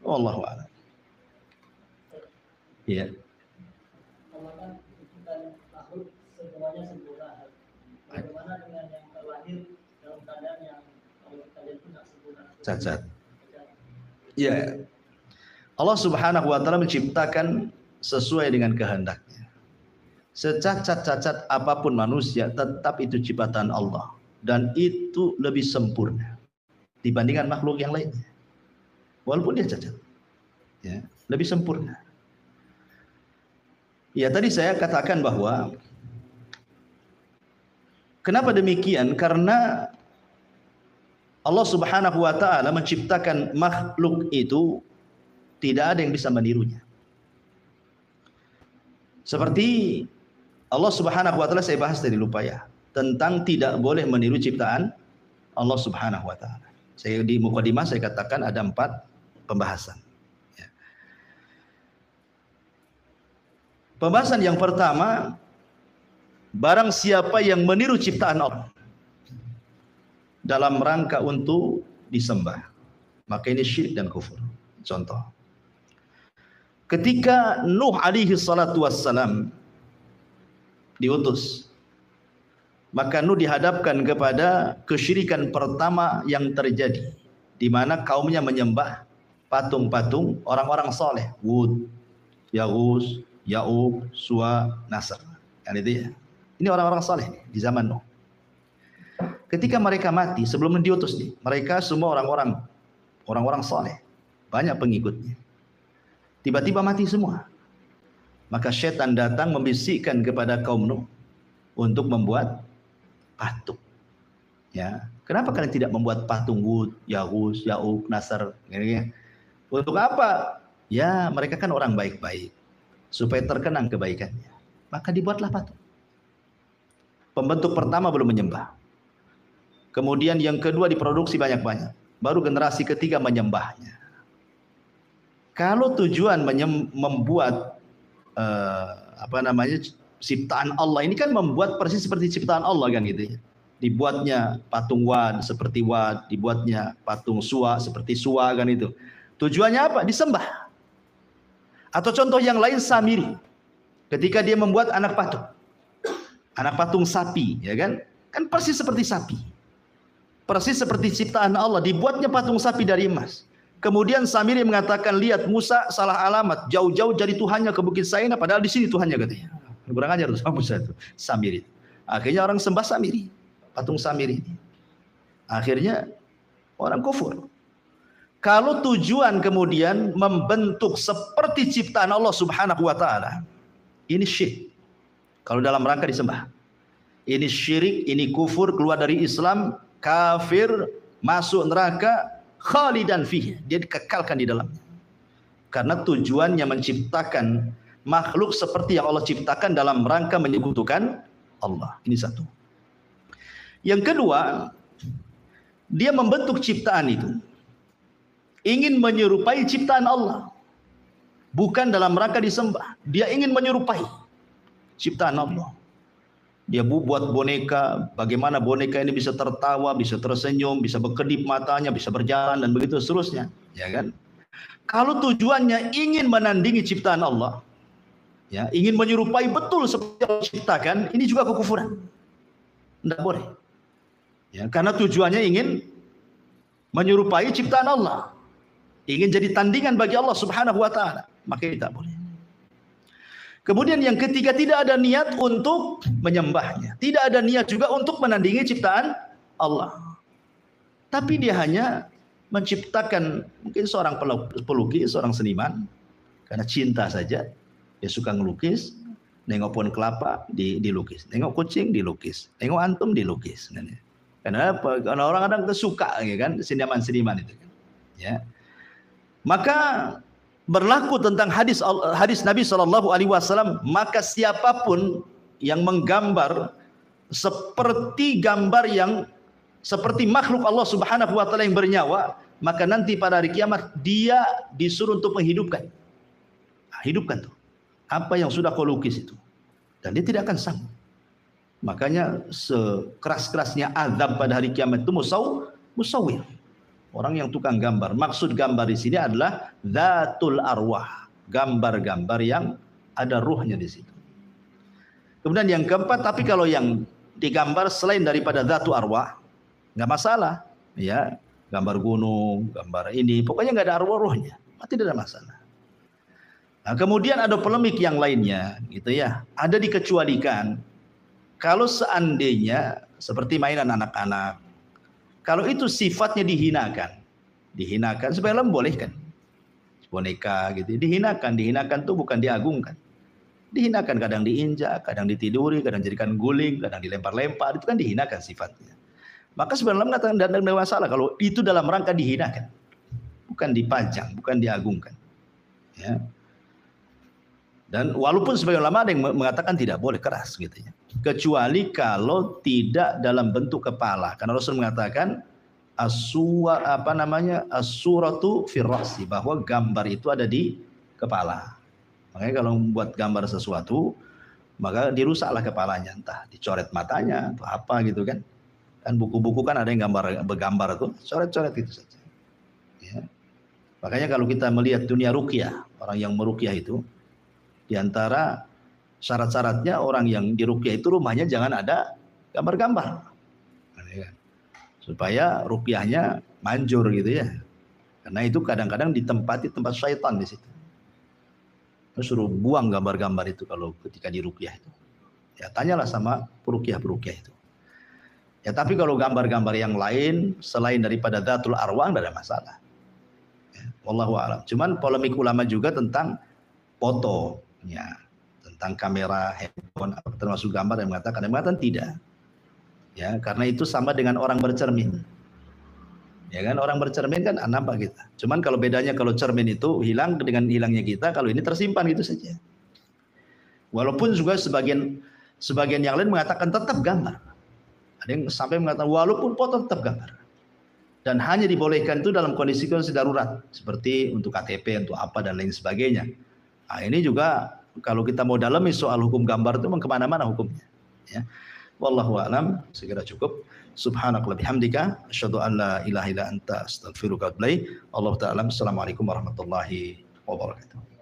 Wallahu a'lam. Ya.
Allah kan menciptakan makhluk semuanya sempurna. Bagaimana dengan yang terlahir dalam keadaan yang kalau kita lihat itu tidak sempurna?
Cacat. Ya. Allah Subhanahu wa Ta'ala menciptakan sesuai dengan kehendaknya. Secacat-cacat apapun manusia, tetap itu ciptaan Allah, dan itu lebih sempurna dibandingkan makhluk yang lainnya. Walaupun dia cacat, ya, lebih sempurna. Ya, tadi saya katakan bahwa kenapa demikian? Karena Allah Subhanahu wa Ta'ala menciptakan makhluk itu tidak ada yang bisa menirunya. Seperti Allah Subhanahu wa Ta'ala, saya bahas tadi lupa ya, tentang tidak boleh meniru ciptaan Allah Subhanahu wa Ta'ala. Saya di mukadimah saya katakan ada 4 pembahasan. Ya. Pembahasan yang pertama, barang siapa yang meniru ciptaan Allah dalam rangka untuk disembah, maka ini syirik dan kufur. Contoh, ketika Nuh alaihi salatu wassalam diutus, maka Nuh dihadapkan kepada kesyirikan pertama yang terjadi, di mana kaumnya menyembah patung-patung orang-orang soleh, Wud, Yaghus, Ya'uq, Suwa, Nasr. Kan itu ya. Ini orang-orang soleh di zaman Nuh. Ketika mereka mati sebelum diutus nih, mereka semua orang-orang soleh, banyak pengikutnya. Tiba-tiba mati semua. Maka syaitan datang membisikkan kepada kaum Nuh untuk membuat patung. Ya, kenapa kalian tidak membuat patung Wud, Yaghus, Ya'uq, Nasr? Untuk apa? Ya, mereka kan orang baik-baik, supaya terkenang kebaikannya. Maka dibuatlah patung. Pembentuk pertama belum menyembah. Kemudian yang kedua diproduksi banyak-banyak. Baru generasi ketiga menyembahnya. Kalau tujuan membuat ciptaan Allah ini kan membuat persis seperti ciptaan Allah kan gitu ya. Dibuatnya patung Wad seperti Wad, dibuatnya patung Suwa seperti Suwa kan itu. Tujuannya apa? Disembah. Atau contoh yang lain Samiri. Ketika dia membuat anak patung sapi, ya kan? Kan persis seperti sapi. Persis seperti ciptaan Allah, dibuatnya patung sapi dari emas. Kemudian Samiri mengatakan, lihat Musa salah alamat, jauh-jauh jadi Tuhannya ke Bukit Saina, padahal di sini Tuhannya katanya. Kurang ajar tuh sama Musa itu, Samiri. Akhirnya orang sembah Samiri, patung Samiri. Akhirnya orang kufur. Kalau tujuan kemudian membentuk seperti ciptaan Allah Subhanahu wa taala, ini syirik. Kalau dalam rangka disembah. Ini syirik, ini kufur, keluar dari Islam, kafir, masuk neraka, khalidan fihi. Dia dikekalkan di dalamnya. Karena tujuannya menciptakan makhluk seperti yang Allah ciptakan dalam rangka menyekutukan Allah. Ini satu. Yang kedua, dia membentuk ciptaan itu ingin menyerupai ciptaan Allah, bukan dalam rangka disembah. Dia ingin menyerupai ciptaan Allah. Dia buat boneka, bagaimana boneka ini bisa tertawa, bisa tersenyum, bisa berkedip matanya, bisa berjalan dan begitu seterusnya, ya kan? Kalau tujuannya ingin menandingi ciptaan Allah, ya, ingin menyerupai betul seperti yang diciptakan, ini juga kekufuran. Tidak boleh. Ya, karena tujuannya ingin menyerupai ciptaan Allah, ingin jadi tandingan bagi Allah Subhanahu wa taala, maka tidak boleh. Kemudian yang ketiga, tidak ada niat untuk menyembahnya, tidak ada niat juga untuk menandingi ciptaan Allah. Tapi dia hanya menciptakan, mungkin seorang pelukis, seorang seniman, karena cinta saja, dia suka ngelukis, nengok pohon kelapa dilukis, nengok kucing dilukis, nengok antum dilukis. Karena orang-orang suka, ya kan, seniman-seniman itu kan. Ya. Maka berlaku tentang hadis Nabi SAW, maka siapapun yang menggambar seperti gambar yang seperti makhluk Allah Subhanahu wa taala yang bernyawa, maka nanti pada hari kiamat dia disuruh untuk menghidupkan. Hidupkan tuh apa yang sudah kau lukis itu, dan dia tidak akan sanggup. Makanya sekeras-kerasnya azab pada hari kiamat itu musawwir. Orang yang tukang gambar. Maksud gambar di sini adalah dzatul arwah, gambar-gambar yang ada ruhnya di situ. Kemudian yang keempat, tapi kalau yang digambar selain daripada dzatul arwah, nggak masalah, ya, gambar gunung, gambar ini, pokoknya nggak ada arwah-ruhnya, tidak ada masalah. Nah, kemudian ada polemik yang lainnya, gitu ya, ada dikecualikan kalau seandainya seperti mainan anak-anak. Kalau itu sifatnya dihinakan supaya membolehkan. Boneka gitu, dihinakan itu bukan diagungkan. Dihinakan, kadang diinjak, kadang ditiduri, kadang jadikan guling, kadang dilempar-lempar, itu kan dihinakan sifatnya. Maka sebenarnya mengatakan tidak ada masalah kalau itu dalam rangka dihinakan, bukan dipajang, bukan diagungkan. Ya. Dan walaupun sebagian ulama ada yang mengatakan tidak boleh keras gitu ya. Kecuali kalau tidak dalam bentuk kepala. Karena Rasul mengatakan as-suratu fir ra'si, bahwa gambar itu ada di kepala. Makanya kalau membuat gambar sesuatu, maka dirusaklah kepalanya, entah dicoret matanya atau apa gitu kan. Kan buku-buku kan ada yang bergambar itu, coret-coret gitu saja. Ya. Makanya kalau kita melihat dunia ruqyah, orang yang meruqyah itu, di antara syarat-syaratnya orang yang diruqyah itu rumahnya jangan ada gambar-gambar, supaya ruqyahnya manjur gitu ya. Karena itu kadang-kadang ditempati tempat syaitan di situ. Suruh buang gambar-gambar itu kalau ketika diruqyah itu. Ya tanyalah sama peruqyah itu. Ya tapi kalau gambar-gambar yang lain selain daripada dzatul arwah tidak ada masalah. Ya, wallahu a'lam. Cuman polemik ulama juga tentang foto. Ya, tentang kamera, handphone, termasuk gambar, yang mengatakan tidak. Ya, karena itu sama dengan orang bercermin. Ya kan, orang bercermin kan nampak kita. Cuman kalau bedanya, kalau cermin itu hilang dengan hilangnya kita, kalau ini tersimpan gitu saja. Walaupun juga sebagian yang lain mengatakan tetap gambar. Ada yang sampai mengatakan walaupun foto tetap gambar. Dan hanya dibolehkan itu dalam kondisi-kondisi darurat, seperti untuk KTP, untuk apa dan lain sebagainya. Nah, ini juga kalau kita mau dalami soal hukum gambar itu memang kemana-mana hukumnya. Ya. Wallahu a'lam. Segera cukup. Subhanakallahumma bihamdika asyhadu an la ilaha illa anta astaghfiruka wa atubu ilaik. Allahu ta'ala. Assalamualaikum warahmatullahi wabarakatuh.